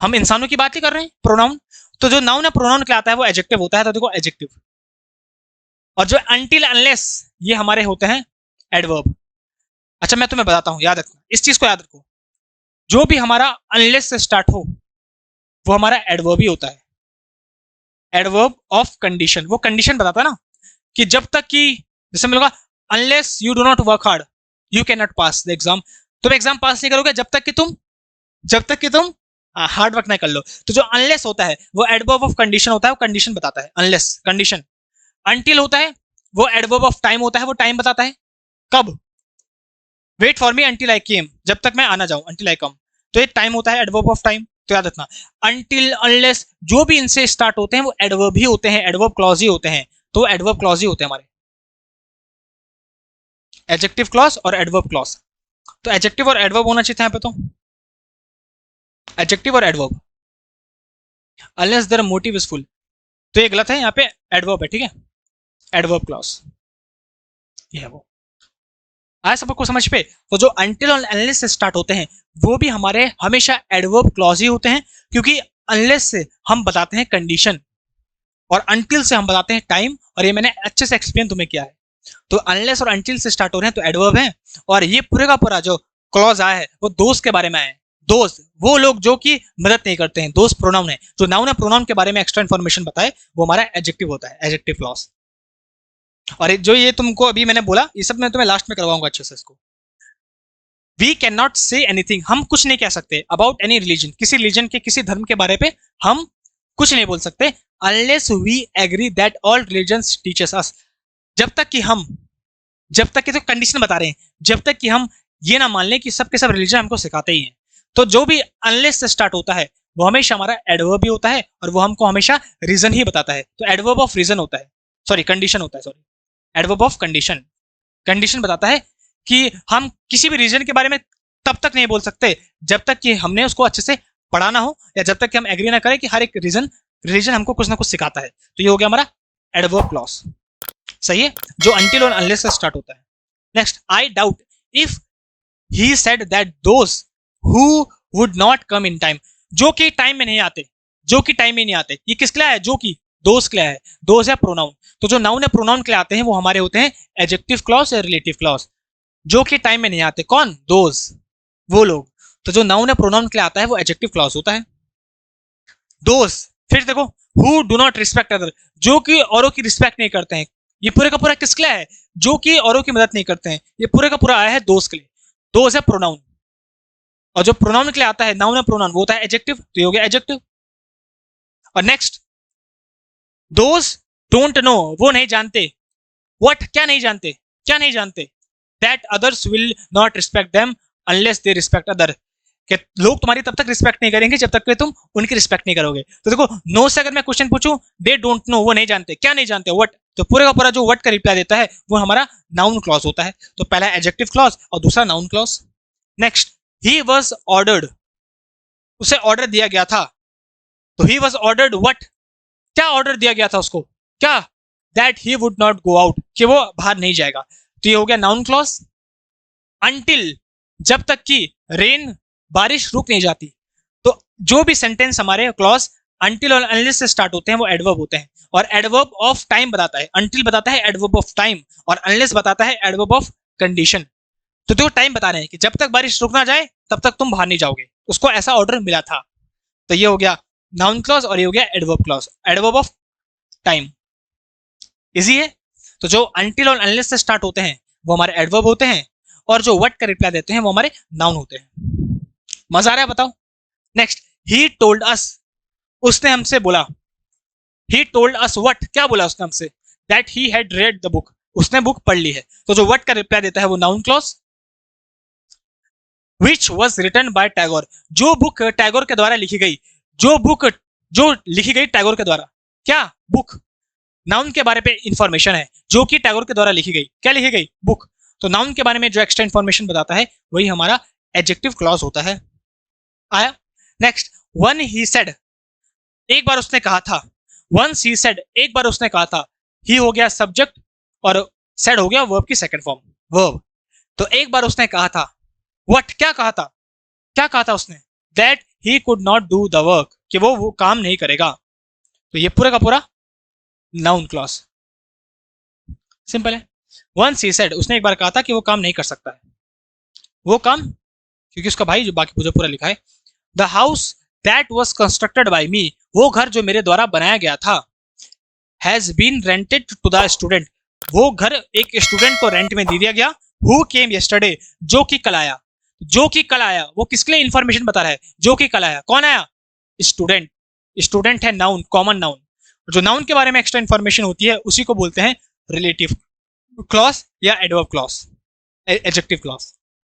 हम इंसानों की बात ही कर रहे हैं, प्रोनाउन। तो जो नाउन है प्रोनाउन के आता है वो एडजेक्टिव होता है। तो देखो एडजेक्टिव। और जो अनटिल अनलेस, ये हमारे होते हैं एडवर्ब। अच्छा मैं तुम्हें बताता हूं, याद रखना, इस चीज को याद रखो। जो भी हमारा अनलेस से स्टार्ट हो वो हमारा एडवर्ब ही होता है। एडवर्ब ऑफ कंडीशन, वो कंडीशन बताता है ना, कि जब तक कि, जैसे मिलेगा, unless you do not work hard you can not pass the exam, तुम एग्जाम पास नहीं करोगे जब तक कि तुम हार्ड वर्क नहीं कर लो। तो जो अनलेस होता है वो एडवर्ब ऑफ कंडीशन होता है, वो कंडीशन बताता है, अनलेस कंडीशन। अनटिल होता है वो एडवर्ब ऑफ टाइम होता है, वो टाइम बताता है, कब। Wait for me until I came, जब तक मैं आना जाऊं, अंटिल आई कम, तो ये टाइम होता है, एडवर्ब ऑफ टाइम। तो याद रखना, अंटिल अनलेस जो भी इनसे स्टार्ट होते हैं वो एडवर्ब ही होते हैं, एडवर्ब क्लॉज ही होते हैं। तो एडवर्ब क्लॉज ही होते हैं हमारे, एडजेक्टिव क्लॉज और एडवर्ब क्लॉज। तो एडजेक्टिव और एडवर्ब होना चाहिए था यहाँ पे, तो एडजेक्टिव और adverb. Unless their motive is full, तो ये गलत है, यहाँ पे एडवर्ब है, ठीक है, एडवर्ब क्लॉज ये है वो। आया सबको समझ पे? तो जो अनटिल और अनलेस से स्टार्ट होते हैं वो भी हमारे हमेशा एडवर्ब क्लॉज ही होते हैं, क्योंकि अनलेस से हम बताते हैं कंडीशन और अनटिल से हम बताते हैं टाइम, और ये मैंने अच्छे से एक्सप्लेन तुम्हें किया है। तो अनलेस और अनटिल से स्टार्ट हो रहे हैं तो एडवर्ब है, और ये पूरे का पूरा जो क्लॉज आया है वो दोस्त के बारे में आया है। दोस्त वो लोग जो कि मदद नहीं करते हैं, दोस्त प्रोनाउन है। जो नाउन है प्रोनाउन के बारे में एक्स्ट्रा इन्फॉर्मेशन बताए वो हमारा एडजेक्टिव होता है, एडजेक्टिव क्लॉज। और जो ये तुमको अभी मैंने बोला ये सब मैं तुम्हें लास्ट में करवाऊंगा अच्छे से इसको। We can not say anything, हम कुछ नहीं कह सकते अबाउट एनी रिलीजन, किसी रिलीजन के किसी धर्म के बारे पे हम कुछ नहीं बोल सकते, unless we agree that all religions teachers us, जब तक कि हम, जब तक कि, तो कंडीशन बता रहे हैं, जब तक कि हम ये ना मान लें कि सब के सब रिलीजन हमको सिखाते ही हैं। तो जो भी अनलेस से स्टार्ट होता है वो हमेशा हमारा एडवर्ब भी होता है, और वो हमको हमेशा रीजन ही बताता है। तो एडवर्ब ऑफ रीजन होता है, सॉरी कंडीशन होता है, sorry adverb of condition, condition बताता है कि हम किसी भी रीजन के बारे में तब तक नहीं बोल सकते जब तक कि हमने उसको अच्छे से पढ़ा ना हो, या जब तक कि हम एग्री ना करें कि हर एक रिलीजन हमको कुछ ना कुछ सिखाता है। तो ये हो गया हमारा एडवर्ब क्लॉज, सही है, जो अनटिल और अनलेस से स्टार्ट होता है। Next, I doubt if he said that those who would not come in time, जो कि टाइम में नहीं आते, जो कि टाइम में नहीं आते, ये किस के लिए है? जो कि दोज के लिए है, दोज है प्रोनाउन। तो जो नाउन है प्रोनाउन के लिए आते हैं वो हमारे होते हैं एडजेक्टिव क्लॉज या रिलेटिव क्लॉज। जो कि टाइम में नहीं आते, कौन? दोज, वो लोग। तो जो नाउन है प्रोनाउन के लिए आता है वो एडजेक्टिव क्लॉज होता है। दोज, फिर देखो, who do not respect other, जो कि औरों की रिस्पेक्ट नहीं करते हैं, ये पूरे का पूरा किसके लिए है? जो कि औरों की मदद नहीं करते हैं, ये पूरे का पूरा आया है दोस्त के लिए। दोस्त है प्रोनाउन, और जो प्रोनाउन के लिए आता है नाउन है प्रोनाउन वो होता है एडजेक्टिव, तो ये हो गया एडजेक्टिव। और नेक्स्ट, दोज डोंट नो, वो नहीं जानते, व्हाट, क्या नहीं जानते, क्या नहीं जानते, that others will not respect them unless they respect other, कि लोग तुम्हारी तब तक रिस्पेक्ट नहीं करेंगे जब तक कि तुम उनकी रिस्पेक्ट नहीं करोगे। तो देखो, नो से अगर मैं क्वेश्चन पूछूं, दे डोंट नो, वो नहीं जानते, क्या नहीं जानते, व्हाट, तो पूरे का पूरा जो व्हाट का रिप्लाई देता है वो हमारा नाउन क्लॉज होता है। तो पहला एडजेक्टिव क्लॉज और दूसरा noun clause. Next, he was ordered, उसे ऑर्डर दिया गया था, तो ही वाज ऑर्डर्ड व्हाट, क्या ऑर्डर दिया गया था उसको, क्या? That he would not go out, कि वो बाहर नहीं जाएगा। तो ये हो गया नाउन क्लॉज। अनटिल, जब तक कि रेन, बारिश रुक नहीं जाती। तो जो भी सेंटेंस हमारे क्लॉज अनटिल और अनलेस से स्टार्ट होते हैं वो एडवर्ब होते हैं, और एडवर्ब ऑफ टाइम बताता है, अनटिल बताता है एडवर्ब ऑफ टाइम, और अनलेस बताता है एडवर्ब ऑफ कंडीशन। तो देखो टाइम बता रहे हैं कि जब तक बारिश रुक ना जाए तब तक तुम बाहर नहीं जाओगे, उसको ऐसा ऑर्डर मिला था। तो ये हो गया नाउन क्लॉज और ये हो गया adverb clause, adverb of time. Easy है। तो जो अनटिल और अनलेस से स्टार्ट होते हैं वो हमारे एडवर्ब होते हैं, और जो व्हाट का रिप्लाई देते हैं वो हमारे नाउन होते हैं। मजा आ रहा है? बताओ। नेक्स्ट, ही टोल्ड अस, उसने हमसे बोला, ही टोल्ड अस व्हाट, क्या बोला उसने हमसे? That he had read the book, उसने बुक पढ़ ली है। तो जो व्हाट का रिप्लाई देता है वो noun clause. Which was written by Tagore, जो बुक टैगोर के द्वारा लिखी गई, जो बुक जो लिखी गई टैगोर के द्वारा, क्या? बुक, नाउन के बारे में इंफॉर्मेशन है, जो कि टैगोर के द्वारा लिखी गई, क्या लिखी गई? बुक। तो नाउन के बारे में जो एक्स्ट्रा इंफॉर्मेशन बताता है वही हमारा एडजेक्टिव क्लॉज होता है। आया? नेक्स्ट, वन ही सेड, एक बार उसने कहा था, वंस ही सेड, एक बार उसने कहा था, ही हो गया सब्जेक्ट और सेड हो गया वर्ब की सेकंड फॉर्म, वर्ब। तो एक बार उसने कहा था, व्हाट, क्या कहा था, क्या कहा था उसने? That he could not do the work, कि वो काम नहीं करेगा। तो ये पूरा का पूरा नाउन क्लॉज, सिंपल है। वंस ही सेड, उसने एक बार कहा था कि वो काम नहीं कर सकता है, वो काम, क्योंकि उसका भाई जो बाकी पूरा पूरा लिखा है, the house that was constructed by me, वो घर जो मेरे द्वारा बनाया गया था, has been rented to the student, वो घर एक स्टूडेंट को रेंट में दे दिया गया, हु केम यस्टरडे, जो कि कल आया। जो कि कल आया वो किसके लिए इंफॉर्मेशन बता रहा है? जो कि कल आया, कौन आया? स्टूडेंट। स्टूडेंट है नाउन, कॉमन नाउन। जो नाउन के बारे में एक्स्ट्रा इंफॉर्मेशन होती है उसी को बोलते हैं रिलेटिव क्लॉज या एडवर्ब क्लॉज, एडजेक्टिव क्लॉज।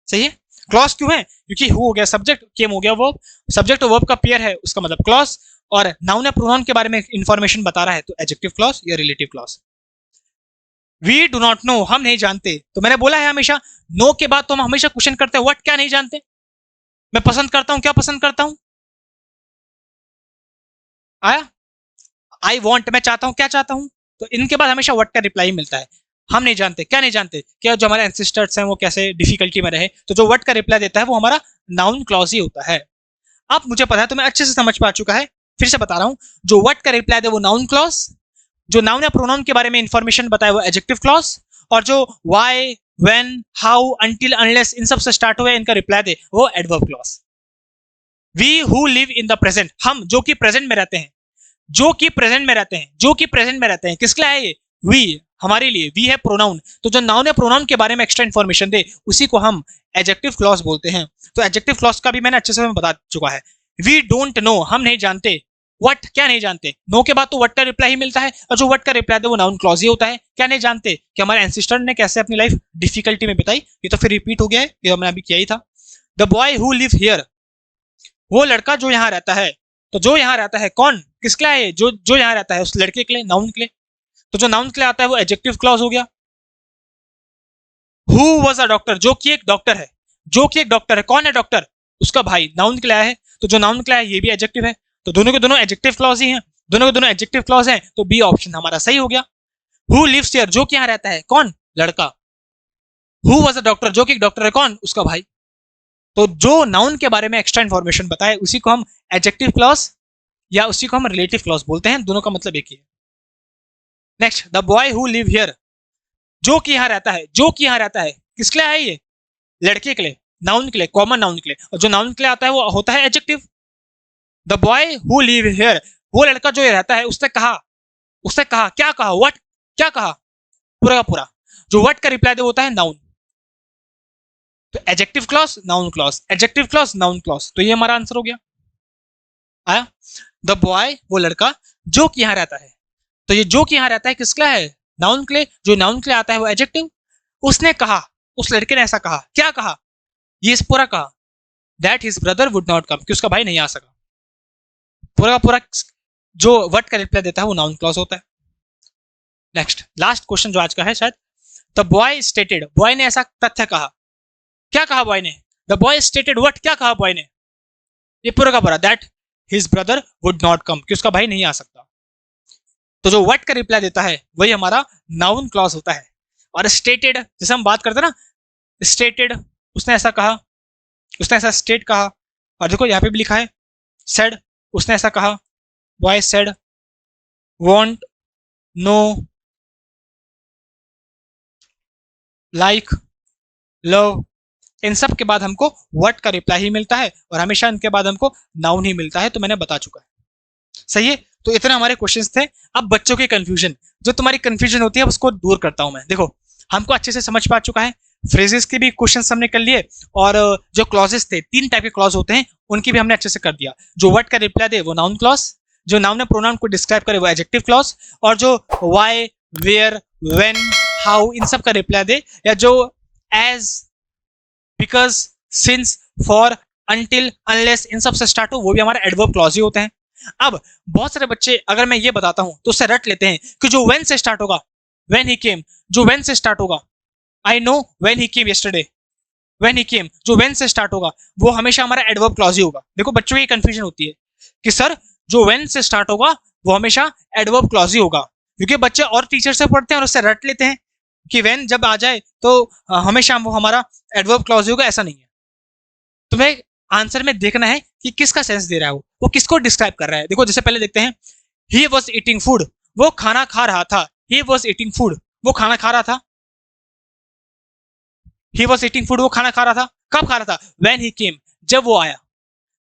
सही है। क्लॉज क्यों है? क्योंकि हु हो गया सब्जेक्ट, केम हो गया वर्ब, सब्जेक्ट और वर्ब का पेयर है, उसका मतलब क्लॉज, और नाउन या प्रोनाउन के बारे में इंफॉर्मेशन बता रहा है तो एडजेक्टिव क्लॉज या relative clause. We do not know, हम नहीं जानते। तो मैंने बोला है हमेशा नो के बाद तो हम हमेशा क्वेश्चन करते हैं व्हाट, क्या नहीं जानते। मैं पसंद करता हूं, क्या पसंद करता हूं? आया? आई वॉन्ट, मैं चाहता हूं, क्या चाहता हूं? तो इनके बाद हमेशा व्हाट का रिप्लाई मिलता है। हम नहीं जानते, क्या नहीं जानते, क्या जो हमारे एंसिस्टर्स हैं वो कैसे डिफिकल्टी में रहे, तो जो व्हाट का रिप्लाई देता है वो हमारा नाउन क्लॉज ही होता है। अब मुझे पता है, तो मैं अच्छे से समझ पा चुका है, फिर से बता रहा हूं, जो व्हाट का रिप्लाई दे वो नाउन क्लॉज, जो नाउन या प्रोनाउन के बारे में इंफॉर्मेशन बताए वो एडजेक्टिव क्लॉज, और जो why, when, how, until, unless इन सब से स्टार्ट हुए इनका रिप्लाई दे वो adverb clause. We who live in the present, हम जो कि प्रेजेंट में रहते हैं, जो कि प्रेजेंट में रहते हैं, जो कि प्रेजेंट में रहते हैं, किसके लिए है ये? वी, हमारे लिए। वी है प्रोनाउन, तो जो नाउन या प्रोनाउन के बारे में एक्स्ट्रा इन्फॉर्मेशन दे उसी को हम एडजेक्टिव क्लॉज बोलते हैं। तो एडजेक्टिव क्लॉज का भी मैंने अच्छे से बता चुका है। वी डोंट नो, हम नहीं जानते। व्हाट, क्या नहीं जानते? नो के बाद तो व्हाट का रिप्लाई ही मिलता है, और जो व्हाट का रिप्लाई दे वो नाउन क्लॉज ही होता है। क्या नहीं जानते? कि हमारे एंसिस्टर ने कैसे अपनी लाइफ डिफिकल्टी में बिताई। ये तो फिर रिपीट हो गया है, ये हमने अभी किया ही था। The boy who live here, वो लड़का जो यहाँ रहता है। तो जो यहाँ रहता है कौन, किसके लिए है? जो जो यहाँ रहता है उस लड़के के लिए, नाउन के लिए। तो जो नाउन के लिए आता है वो एडजेक्टिव क्लॉज हो गया। हु वाज अ डॉक्टर, जो कि एक डॉक्टर है, जो कि एक डॉक्टर है, कौन है डॉक्टर? उसका भाई, नाउन के लिए है। तो जो नाउन के लिए है ये भी एडजेक्टिव है, तो दोनों के दोनों एडजेक्टिव क्लॉज ही हैं, दोनों के दोनों एडजेक्टिव क्लॉज हैं, तो बी ऑप्शन हमारा सही हो गया। हु लिव्स हियर, जो कि यहाँ रहता है, कौन? लड़का। हु वाज अ डॉक्टर, जो कि एक डॉक्टर है, कौन? उसका भाई। तो जो नाउन के बारे में एक्स्ट्रा इन्फॉर्मेशन बताए उसी को हम एडजेक्टिव क्लॉज या उसी को हम रिलेटिव क्लॉज बोलते हैं, दोनों का मतलब एक ही है। Next, the boy who live here, जो कि यहाँ रहता है, जो कि यहाँ रहता है, किसके लिए है ये? लड़के के लिए, नाउन के लिए, कॉमन नाउन के लिए, और जो नाउन के लिए आता है वो होता है adjective. The boy who live here, वो लड़का जो ये रहता है, उसने कहा, उसने कहा, क्या कहा? व्हाट, क्या कहा? पूरा का पूरा। जो व्हाट का रिप्लाई दे होता है नाउन। तो adjective clause, noun clause, adjective clause, noun clause, तो ये हमारा आंसर हो गया। आया? द बॉय, वो लड़का जो कि यहाँ रहता है। तो ये जो कि यहाँ रहता है किसके लिए है? नाउन के लिए। जो नाउन के लिए आता है वो एडजेक्टिव। उसने कहा, उस लड़के ने ऐसा कहा, क्या कहा? ये इस पूरा कहा that his brother would not come, कि उसका भाई नहीं आ सका। पूरा का पूरा जो वर्ड का रिप्लाई देता है वो नाउन क्लॉज होता है। नेक्स्ट, लास्ट क्वेश्चन जो आज का है शायद। द बॉय स्टेटेड, बॉय ने ऐसा तथ्य कहा, क्या कहा बॉय ने? द बॉय स्टेटेड व्हाट, क्या कहा बॉय ने? ये पूरा का पूरा that his brother would not come, कि उसका भाई नहीं आ सकता। तो जो व्हाट का रिप्लाई देता है वही हमारा नाउन क्लॉज होता है। और स्टेटेड, जैसे हम बात करते हैं ना, स्टेटेड, उसने ऐसा कहा, उसने ऐसा स्टेट कहा, और देखो यहाँ पे भी लिखा है सेड, उसने ऐसा कहा, boy said, want, no, like, love, इन सब के बाद हमको व्हाट का रिप्लाई ही मिलता है, और हमेशा इनके बाद हमको नाउन ही मिलता है। तो मैंने बता चुका है, सही है। तो इतने हमारे क्वेश्चंस थे। अब बच्चों के कंफ्यूजन, जो तुम्हारी कंफ्यूजन होती है उसको दूर करता हूं मैं। देखो, हमको अच्छे से समझ पा चुका है, फ्रेजेस के भी क्वेश्चन हमने कर लिए, और जो क्लॉजेस थे, 3 टाइप के क्लॉज होते हैं, उनकी भी हमने अच्छे से कर दिया। जो वर्ड का रिप्लाई दे वो नाउन क्लॉज, जो नाउन या प्रोनाउन को डिस्क्राइब करे वो एडजेक्टिव क्लॉज, और जो वाई, वेयर, व्हेन, हाउ इन सब का रिप्लाई दे, या जो as, because, since, for, until, unless इन सब से स्टार्ट हो, वो भी हमारा एडवर्ब क्लॉज ही होते हैं। अब बहुत सारे बच्चे, अगर मैं ये बताता हूं तो उससे रट लेते हैं कि जो व्हेन से स्टार्ट होगा, व्हेन ही केम, जो व्हेन से स्टार्ट होगा, I know when he came yesterday, when he came, जो व्हेन से स्टार्ट होगा वो हमेशा हमारा एडवर्ब क्लॉज ही होगा। देखो बच्चों की कंफ्यूजन होती है कि सर जो व्हेन से स्टार्ट होगा वो हमेशा एडवर्ब क्लॉज ही होगा, क्योंकि बच्चे और टीचर से पढ़ते हैं और उससे रट लेते हैं कि व्हेन जब आ जाए तो हमेशा वो हमारा एडवर्ब क्लॉज होगा। ऐसा नहीं है। तुम्हें आंसर में देखना है कि किसका सेंस दे रहा है, वो किसको डिस्क्राइब कर रहा है। देखो, जैसे पहले देखते हैं, ही वॉज ईटिंग फूड, वो खाना खा रहा था। ही वॉज ईटिंग फूड, वो खाना खा रहा था। ही वॉज ईटिंग फूड, वो खाना खा रहा था। कब खा रहा था? व्हेन ही केम, जब वो आया,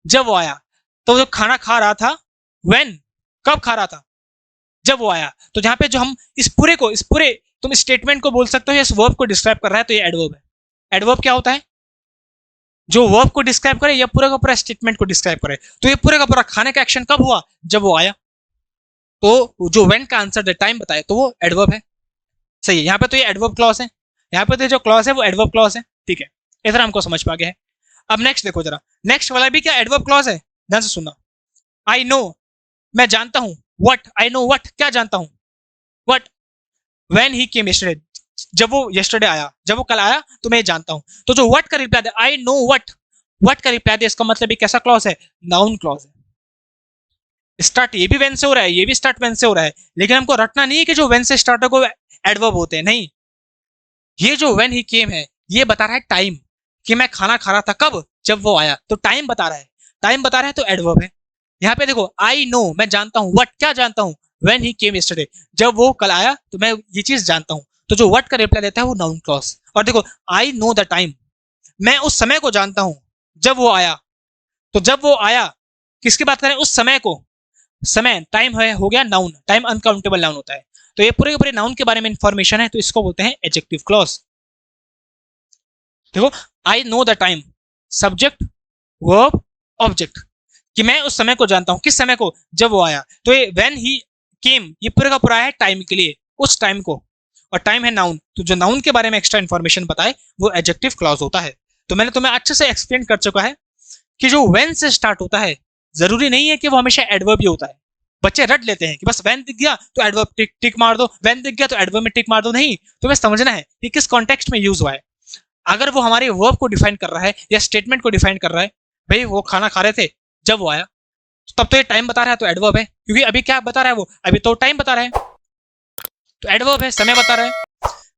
जब वो आया। तो जो खाना खा रहा था, व्हेन, कब खा रहा था? जब वो आया। तो जहां पे जो हम इस पूरे तुम स्टेटमेंट को बोल सकते हो, इस वर्ब को डिस्क्राइब कर रहा है, तो ये एडवर्ब है। एडवर्ब क्या होता है? जो वर्ब को डिस्क्राइब करे या पूरा का पूरा स्टेटमेंट को डिस्क्राइब करे। तो ये पूरा का पूरा खाने का एक्शन कब हुआ? जब वो आया। तो जो व्हेन का आंसर द टाइम बताए तो वो एडवर्ब है। सही है। यहाँ पे तो ये एडवर्ब क्लॉज है, यहाँ पे तो जो क्लॉज है वो एडवर्ब क्लॉज है। ठीक है, इतना हमको समझ पा गया है। अब नेक्स्ट देखो जरा, नेक्स्ट वाला भी क्या एडवर्ब क्लॉज है? ध्यान से सुनना। आई नो, मैं जानता हूं। व्हाट, आई नो व्हाट, क्या जानता हूं? What, when he came yesterday, जब वो यस्टरडे आया, जब वो कल आया तो मैं जानता हूं। तो जो व्हाट का reply they, I know what, what का रिप्लाई दे, इसका मतलब एक कैसा क्लॉज है? नाउन क्लॉज है। स्टार्ट ये भी वेन से हो रहा है, ये भी स्टार्ट वेन से हो रहा है, लेकिन हमको रटना नहीं है कि जो वेन से स्टार्ट हो एडवर्ब होते हैं, नहीं। ये जो व्हेन ही केम है, ये बता रहा है टाइम, कि मैं खाना खा रहा था कब, जब वो आया, तो टाइम बता रहा है। टाइम बता रहा है तो एडवर्ब है। यहाँ पे देखो, आई नो, मैं जानता हूँ, व्हाट क्या जानता हूँ, व्हेन ही केम यस्टरडे, जब वो कल आया तो मैं ये चीज जानता हूँ, तो जो व्हाट का रिप्लाई देता है वो नाउन क्लॉज। और देखो, आई नो द टाइम, मैं उस समय को जानता हूँ जब वो आया, तो जब वो आया किसकी बात करें, उस समय को, समय टाइम है, हो गया नाउन, टाइम अनकाउंटेबल नाउन होता है। तो ये पूरे के पूरे नाउन के बारे में इंफॉर्मेशन है, तो इसको बोलते हैं एडजेक्टिव क्लॉज। देखो, I know the time, subject verb object, कि मैं उस समय को जानता हूं, किस समय को, जब वो आया। तो ये व्हेन ही केम, ये पूरा का पूरा है टाइम के लिए, उस टाइम को, और टाइम है नाउन, तो जो नाउन के बारे में एक्स्ट्रा इन्फॉर्मेशन बताए वो एडजेक्टिव क्लॉज होता है। तो मैंने तुम्हें अच्छे से एक्सप्लेन कर चुका है कि जो व्हेन से स्टार्ट होता है, जरूरी नहीं है कि वो हमेशा एडवर्ब ही होता है। बच्चे रट लेते हैं कि बस व्हेन दिख गया तो एडवर्ब टिक टिक मार दो, व्हेन दिख गया तो एडवर्ब में टिक मार दो, नहीं। तुम्हें समझना है कि किस कॉन्टेक्स्ट में यूज हुआ है। अगर वो हमारे वर्ब को डिफाइन कर रहा है या स्टेटमेंट को डिफाइन कर रहा है, भाई वो खाना खा रहे थे जब वो आया, तब तो ये टाइम बता रहा है, तो एडवर्ब है, क्योंकि अभी क्या बता रहा है वो, अभी तो टाइम बता रहा है, तो एडवर्ब है, समय बता रहा है।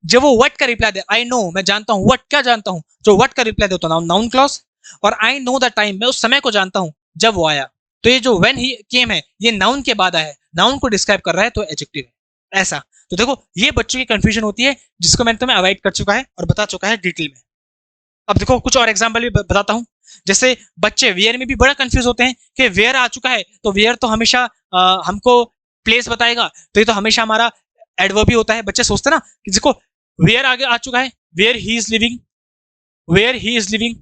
जब वो व्हाट का रिप्लाई दे, आई नो, मैं जानता हूँ, व्हाट क्या जानता हूँ, जो व्हाट का रिप्लाई दे तो नाउन क्लॉज। और आई नो द टाइम, मैं उस समय को जानता हूँ जब वो आया, तो ये जो व्हेन ही केम है, ये नाउन के बाद आया है, नाउन को डिस्क्राइब कर रहा है, तो एडजेक्टिव है, ऐसा। तो देखो, ये बच्चों की कंफ्यूजन होती है, जिसको मैंने तुम्हें अवॉइड कर चुका है और बता चुका है डिटेल में। अब देखो, कुछ और एग्जाम्पल भी बताता हूँ। जैसे बच्चे वेयर में भी बड़ा कंफ्यूज होते हैं कि वेयर आ चुका है, तो वेयर तो हमेशा हमको प्लेस बताएगा, तो ये तो हमेशा हमारा एडवर्ब ही होता है। बच्चे सोचते ना कि देखो, वेयर आगे आ चुका है, where he is living, where he is living,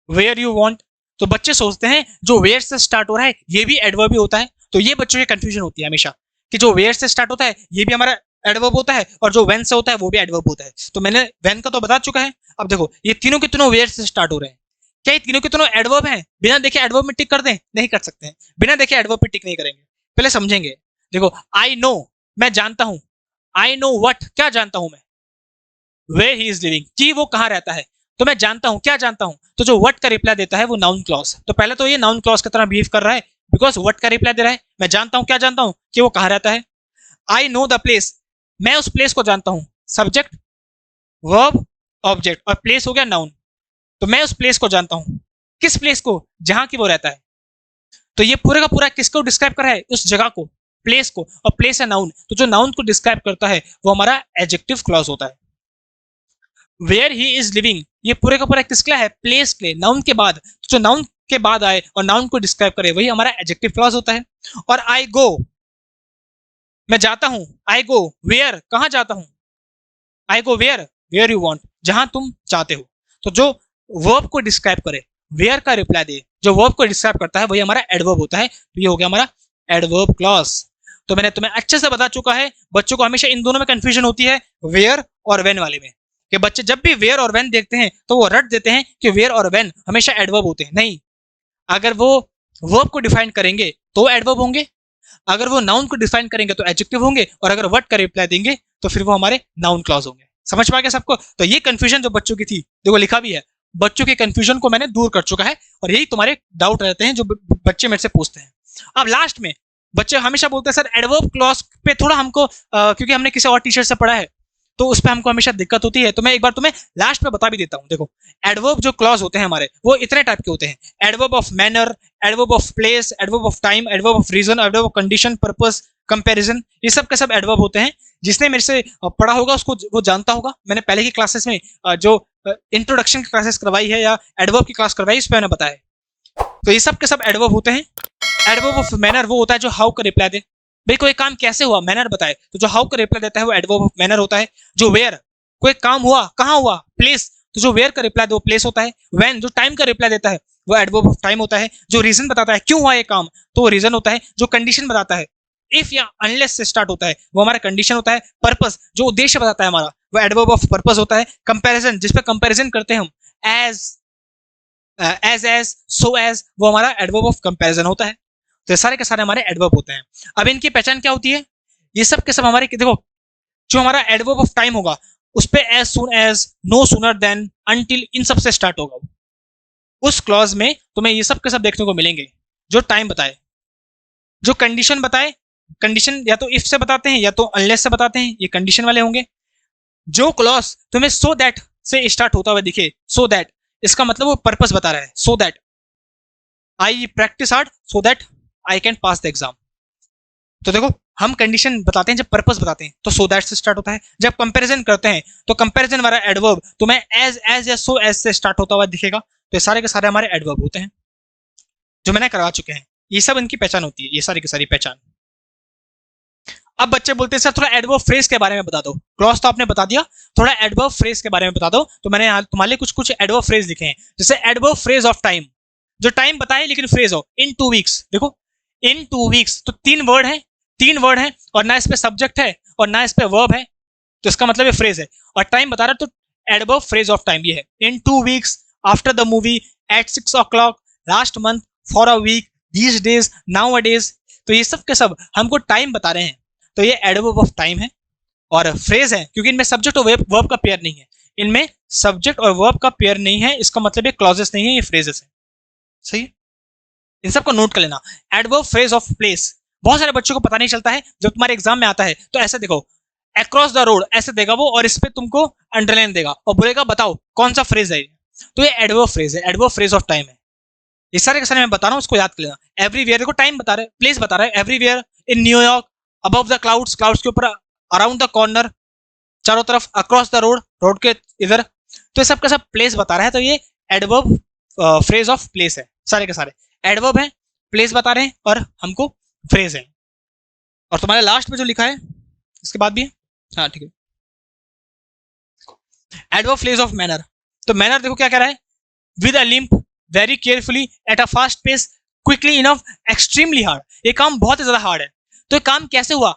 where you want, तो बच्चे सोचते हैं जो वेयर से स्टार्ट हो रहा है ये भी एडवर्ब ही होता है। तो ये बच्चों की कंफ्यूजन होती है हमेशा, कि जो वेयर से स्टार्ट होता है ये भी हमारा एडवर्ब होता है, और जो वेन से होता है वो भी एडवर्ब होता है। तो मैंने वेन का तो बता चुका है। अब देखो, ये तीनों के तीनों वेयर से स्टार्ट हो रहे हैं, क्या ये तीनों के तीनों एडवर्ब हैं? बिना देखे एडवर्ब में टिक कर दें? नहीं कर सकते हैं, बिना देखे एडवर्ब पे टिक नहीं करेंगे, पहले समझेंगे। देखो, आई नो, मैं जानता हूं, आई नो व्हाट, क्या जानता हूं मैं, वेयर ही इज लिविंग, कि वो कहाँ रहता है, तो मैं जानता हूँ, क्या जानता हूँ, तो जो व्हाट का रिप्लाई देता है वो नाउन क्लॉज। तो पहले तो ये नाउन क्लॉज की तरह बिहेव कर रहा है, बिकॉज व्हाट का रिप्लाई दे रहा है, मैं जानता हूँ, क्या जानता हूँ, कि वो कहाँ रहता है। आई नो द प्लेस, मैं उस प्लेस को जानता हूँ, सब्जेक्ट वर्ब ऑब्जेक्ट, और प्लेस हो गया नाउन, तो मैं उस प्लेस को जानता हूँ, किस प्लेस को, जहां की वो रहता है। तो ये पूरे का पूरा किसको डिस्क्राइब कर रहा है, उस जगह को, प्लेस को, और प्लेस है नाउन, तो जो नाउन को डिस्क्राइब करता है वो हमारा एडजेक्टिव क्लॉज होता है। वेयर ही इज लिविंग, ये पूरे का पूरा किसके लिए है, प्लेस के लिए, नाउन के बाद, तो जो नाउन के बाद आए और नाउन को डिस्क्राइब करे वही हमारा एडजेक्टिव क्लॉज होता है। और आई गो, मैं जाता हूं, आई गो वेयर, कहां जाता हूं, I go where, where you want, जहां तुम चाहते हो। तो जो वर्ब को डिस्क्राइब करे, वेयर का रिप्लाई दे, जो वर्ब को डिस्क्राइब करता है वही हमारा एडवर्ब होता है, तो ये हो गया हमारा एडवर्ब क्लॉज। तो मैंने तुम्हें अच्छे से बता चुका है। बच्चों को हमेशा इन दोनों में कंफ्यूजन होती है, वेयर और वेन वाले में, कि बच्चे जब भी वेयर और वेन देखते हैं तो वो रट देते हैं कि वेयर और वेन हमेशा एडवर्ब होते हैं, नहीं। अगर वो वर्ब को डिफाइन करेंगे तो एडवर्ब होंगे, अगर वो नाउन को डिफाइन करेंगे तो एडजेक्टिव होंगे, और अगर वर्ड का रिप्लाई देंगे तो फिर वो हमारे नाउन क्लॉज होंगे। समझ पा गया सबको? तो ये कंफ्यूजन जो बच्चों की थी, देखो लिखा भी है, बच्चों के कंफ्यूजन को मैंने दूर कर चुका है, और यही तुम्हारे डाउट रहते हैं जो बच्चे मेरे से पूछते हैं। अब लास्ट में बच्चे हमेशा बोलते हैं सर एडवर्ब क्लॉज पे थोड़ा हमको क्योंकि हमने किसी और टीचर से पढ़ा है तो उस पर हमको हमेशा दिक्कत होती है, तो मैं एक बार तुम्हें लास्ट में बता भी देता हूँ। देखो, एडवर्ब जो क्लॉज होते हैं हमारे वो इतने टाइप के होते हैं, adverb of manner, adverb of place, adverb of time, adverb of reason, adverb of condition, purpose, comparison, ये सब के सब एडवर्ब होते हैं। जिसने मेरे से पढ़ा होगा उसको वो जानता होगा, मैंने पहले की क्लासेस में जो इंट्रोडक्शन की क्लासेस करवाई है या एडवर्ब की क्लास करवाई, इस पर मैंने बताया। तो ये सब के सब एडवर्ब होते हैं। एडवर्ब ऑफ मैनर वो होता है जो हाउ का रिप्लाई दे, भाई कोई काम कैसे हुआ, मैनर बताए, तो जो हाउ का रिप्लाई देता है वो एडवर्ब ऑफ मैनर होता है। जो वेयर, कोई काम हुआ कहाँ हुआ, प्लेस, तो जो वेयर का रिप्लाई दे वो प्लेस होता है। व्हेन, जो टाइम का रिप्लाई देता है वो एडवर्ब ऑफ टाइम होता है। जो रीजन बताता है क्यों हुआ ये काम, तो वो रीजन होता है। जो कंडीशन बताता है, इफ या अनलेस से स्टार्ट होता है, वो हमारा कंडीशन होता है। पर्पस, जो उद्देश्य बताता है हमारा, वो एडवर्ब ऑफ पर्पस होता है। कंपैरिजन, जिस पे कंपैरिजन करते हैं हम, एज एज सो एज, वो हमारा एडवर्ब ऑफ कंपैरिजन होता है। तो सारे के सारे हमारे एडवर्ब होते हैं। अब इनकी पहचान क्या होती है, ये सब के सब हमारे, देखो जो हमारा एडवर्ब ऑफ टाइम होगा उस पे as soon as, no sooner than, until, इन सब से स्टार्ट होगा। उस क्लॉज में तुम्हें ये सब के सब देखने को मिलेंगे, जो टाइम बताए, जो कंडीशन बताए। कंडीशन या तो इफ से बताते हैं या तो अनलेस से बताते हैं, ये कंडीशन वाले होंगे। जो क्लॉज तुम्हें सो दैट से स्टार्ट होता हुआ दिखे, सो दैट, इसका मतलब वो पर्पस बता रहा है, so that I practice hard so that I can pass the exam. तो देखो, हम कंडीशन बताते हैं जब पर्पस बताते हैं तो सो दैट से स्टार्ट होता है। जब कंपैरिजन करते हैं तो कंपैरिजन वाला एडवर्ब तुम्हें एज या सो एज से स्टार्ट होता हुआ दिखेगा। तो ये सारे के सारे हमारे एडवर्ब होते हैं जो मैंने करवा चुके हैं। ये सब इनकी पहचान होती है, ये सारी की सारी पहचान। अब बच्चे बोलते हैं सर थोड़ा एडवर्ब फ्रेज के बारे में बता दो। क्लॉज तो आपने बता दिया, थोड़ा एडवर्ब फ्रेज के बारे में बता दो। तो मैंने यहाँ तुम्हारे लिए कुछ कुछ एडवर्ब फ्रेज लिखे हैं। जैसे एडवर्ब फ्रेज ऑफ टाइम, जो टाइम बताए लेकिन फ्रेज हो। इन 2 वीक्स, देखो इन 2 वीक्स तो 3 वर्ड है, 3 वर्ड है और ना इस पे सब्जेक्ट है और ना इस पे वर्ब है, तो इसका मतलब ये फ्रेज है। और टाइम बता रहा है तो एडवर्ब फ्रेज ऑफ टाइम ये है। In 2 weeks, after the movie, at 6 o'clock, last month, for a week, these days, nowadays. तो ये सब के सब हमको टाइम बता रहे हैं, तो ये एडवर्ब ऑफ टाइम है। और फ्रेज है क्योंकि इनमें सब्जेक्ट और वर्ब का पेयर नहीं है, इनमें सब्जेक्ट और वर्ब का पेयर नहीं है, इसका मतलब ये क्लॉजेस नहीं है, ये फ्रेजेस है। सही, इन सबको नोट कर लेना। एडवर्ब फ्रेज ऑफ प्लेस, बहुत सारे बच्चों को पता नहीं चलता है। जब तुम्हारे एग्जाम में आता है तो ऐसे देखो, अक्रॉस द रोड ऐसे देगा वो और इस पे तुमको अंडरलाइन देगा और बोलेगा बताओ कौन सा फ्रेज है। तो ये एडवर्ब फ्रेज है, एडवर्ब फ्रेज ऑफ टाइम है। ये सारे के सारे मैं बता रहा हूँ, उसको याद कर लेना। एवरीवेयर, देखो टाइम बता रहा है, प्लेस बता रहा है। Everywhere, in New York, above the clouds, clouds के ऊपर, अराउंड द कॉर्नर, चारों तरफ, अक्रॉस द रोड, रोड के इधर। तो ये सब का सब प्लेस बता रहा है, तो ये एडवर्ब फ्रेज ऑफ प्लेस है। सारे के सारे एडवर्ब है, प्लेस बता रहे हैं और हमको फ्रेज है। और तुम्हारे लास्ट में जो लिखा है इसके बाद भी है, हाँ ठीक है, एडवर्ब फ्रेज ऑफ मैनर। तो मैनर देखो क्या कह रहा है, with a limp, very carefully, at a fast pace, quickly enough, extremely hard. ये काम बहुत ही ज्यादा हार्ड है। तो ये काम कैसे हुआ,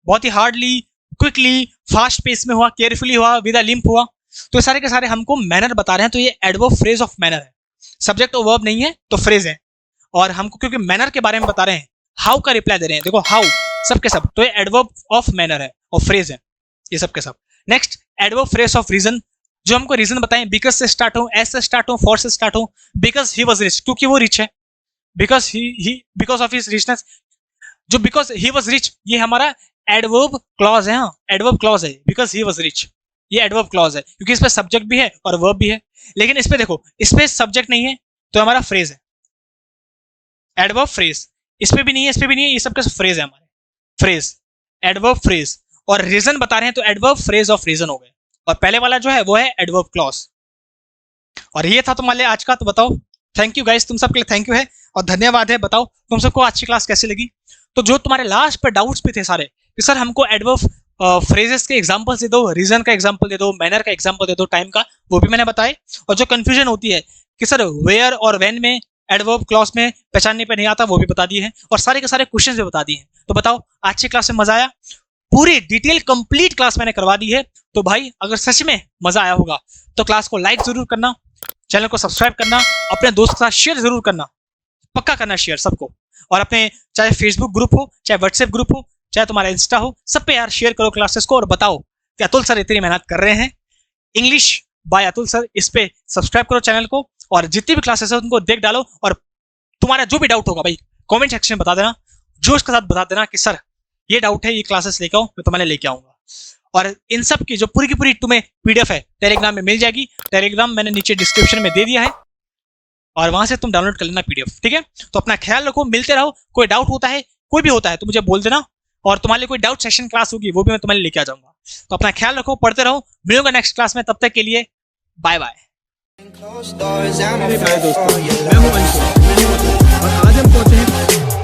बहुत ही हार्डली, क्विकली, फास्ट पेस में हुआ, केयरफुली हुआ, विद अ लिम्प हुआ। तो ये सारे के सारे हमको मैनर बता रहे हैं, तो ये एडवर्ब फ्रेज ऑफ मैनर है। सब्जेक्ट और वर्ब नहीं है तो फ्रेज है। और हमको क्योंकि मैनर के बारे में बता रहे हैं, हाउ का रिप्लाई दे रहे हैं, देखो हाउ, सब के सब, तो ये एडवर्ब ऑफ मैनर है और फ्रेज है, ये सब के सब। Next adverb phrase of reason, जो हमको रीजन बताएं, बिकॉज से स्टार्ट हो, एस से स्टार्ट हो, फॉर से स्टार्ट हो। बिकॉज ही वॉज रिच, क्योंकि वो रिच है, because he because of his richness. जो बिकॉज ही वॉज रिच ये हमारा एडवर्ब क्लॉज है, हाँ एडवर्ब क्लॉज है। बिकॉज ही वॉज रिच ये एडवर्ब क्लॉज है क्योंकि इस पे सब्जेक्ट भी है और वर्ब भी है। लेकिन इस पे देखो, इस पे सब्जेक्ट नहीं है तो हमारा फ्रेज है, एडवर्ब फ्रेज। इस पे भी नहीं है, इस पे भी नहीं है, ये सब के फ्रेज है हमारे, फ्रेज, एडवर्ब फ्रेज। और रीजन बता रहे हैं तो एडवर्ब फ्रेज ऑफ रीजन हो गए। और पहले वाला जो है वो है एडवर्ब क्लॉज। और ये था तुम्हारे लिए आज का। तो बताओ, थैंक यू गाइस, तुम सबके लिए थैंक यू है और धन्यवाद है। बताओ तुम सबको आज की क्लास कैसी लगी। तो जो तुम्हारे लास्ट पे डाउट्स भी थे सारे कि सर हमको एडवर्ब फ्रेजेस के एग्जांपल्स दे दो, रीजन का एग्जांपल दे दो, मैनर का एग्जांपल दे दो, टाइम का, वो भी मैंने बताए। और जो कंफ्यूजन होती है कि सर वेयर और व्हेन में एडवर्ब क्लॉज में पहचानने पे नहीं आता, वो भी बता दिए हैं और सारे के सारे क्वेश्चंस भी बता दिए हैं। तो बताओ आज की क्लास में मजा आया, पूरी डिटेल कंप्लीट क्लास मैंने करवा दी है। तो भाई अगर सच में मजा आया होगा तो क्लास को लाइक जरूर करना, चैनल को सब्सक्राइब करना, अपने दोस्त के साथ शेयर जरूर करना, पक्का करना शेयर सबको। और अपने चाहे फेसबुक ग्रुप हो, चाहे व्हाट्सएप ग्रुप हो, चाहे तुम्हारा इंस्टा हो, सब पे यार शेयर करो क्लासेस को और बताओ कि अतुल सर इतनी मेहनत कर रहे हैं। इंग्लिश बाय अतुल सर, इस पे सब्सक्राइब करो चैनल को और जितनी भी क्लासेस है उनको देख डालो। और तुम्हारा जो भी डाउट होगा भाई कमेंट सेक्शन में बता देना, जोश के साथ बता देना कि सर ये डाउट है, ये क्लासेस लेके आओ, मैं तुम्हारे लेके आऊंगा। और इन सब की जो पूरी की पूरी तुम्हें पीडीएफ है टेलीग्राम में मिल जाएगी। टेलीग्राम मैंने नीचे डिस्क्रिप्शन में दे दिया है और वहां से तुम डाउनलोड कर लेना पीडीएफ, ठीक है। तो अपना ख्याल रखो, मिलते रहो। कोई डाउट होता है, कोई भी होता है तो मुझे बोल देना और तुम्हारे लिए कोई डाउट सेशन क्लास होगी वो भी मैं तुम्हारे लिए लेके आ जाऊंगा। तो अपना ख्याल रखो, पढ़ते रहो, मिलूंगा नेक्स्ट क्लास में, तब तक के लिए बाय बाय। मेरे प्यारे दोस्तों, मैं हूं अंशु और आज हम पहुंचे हैं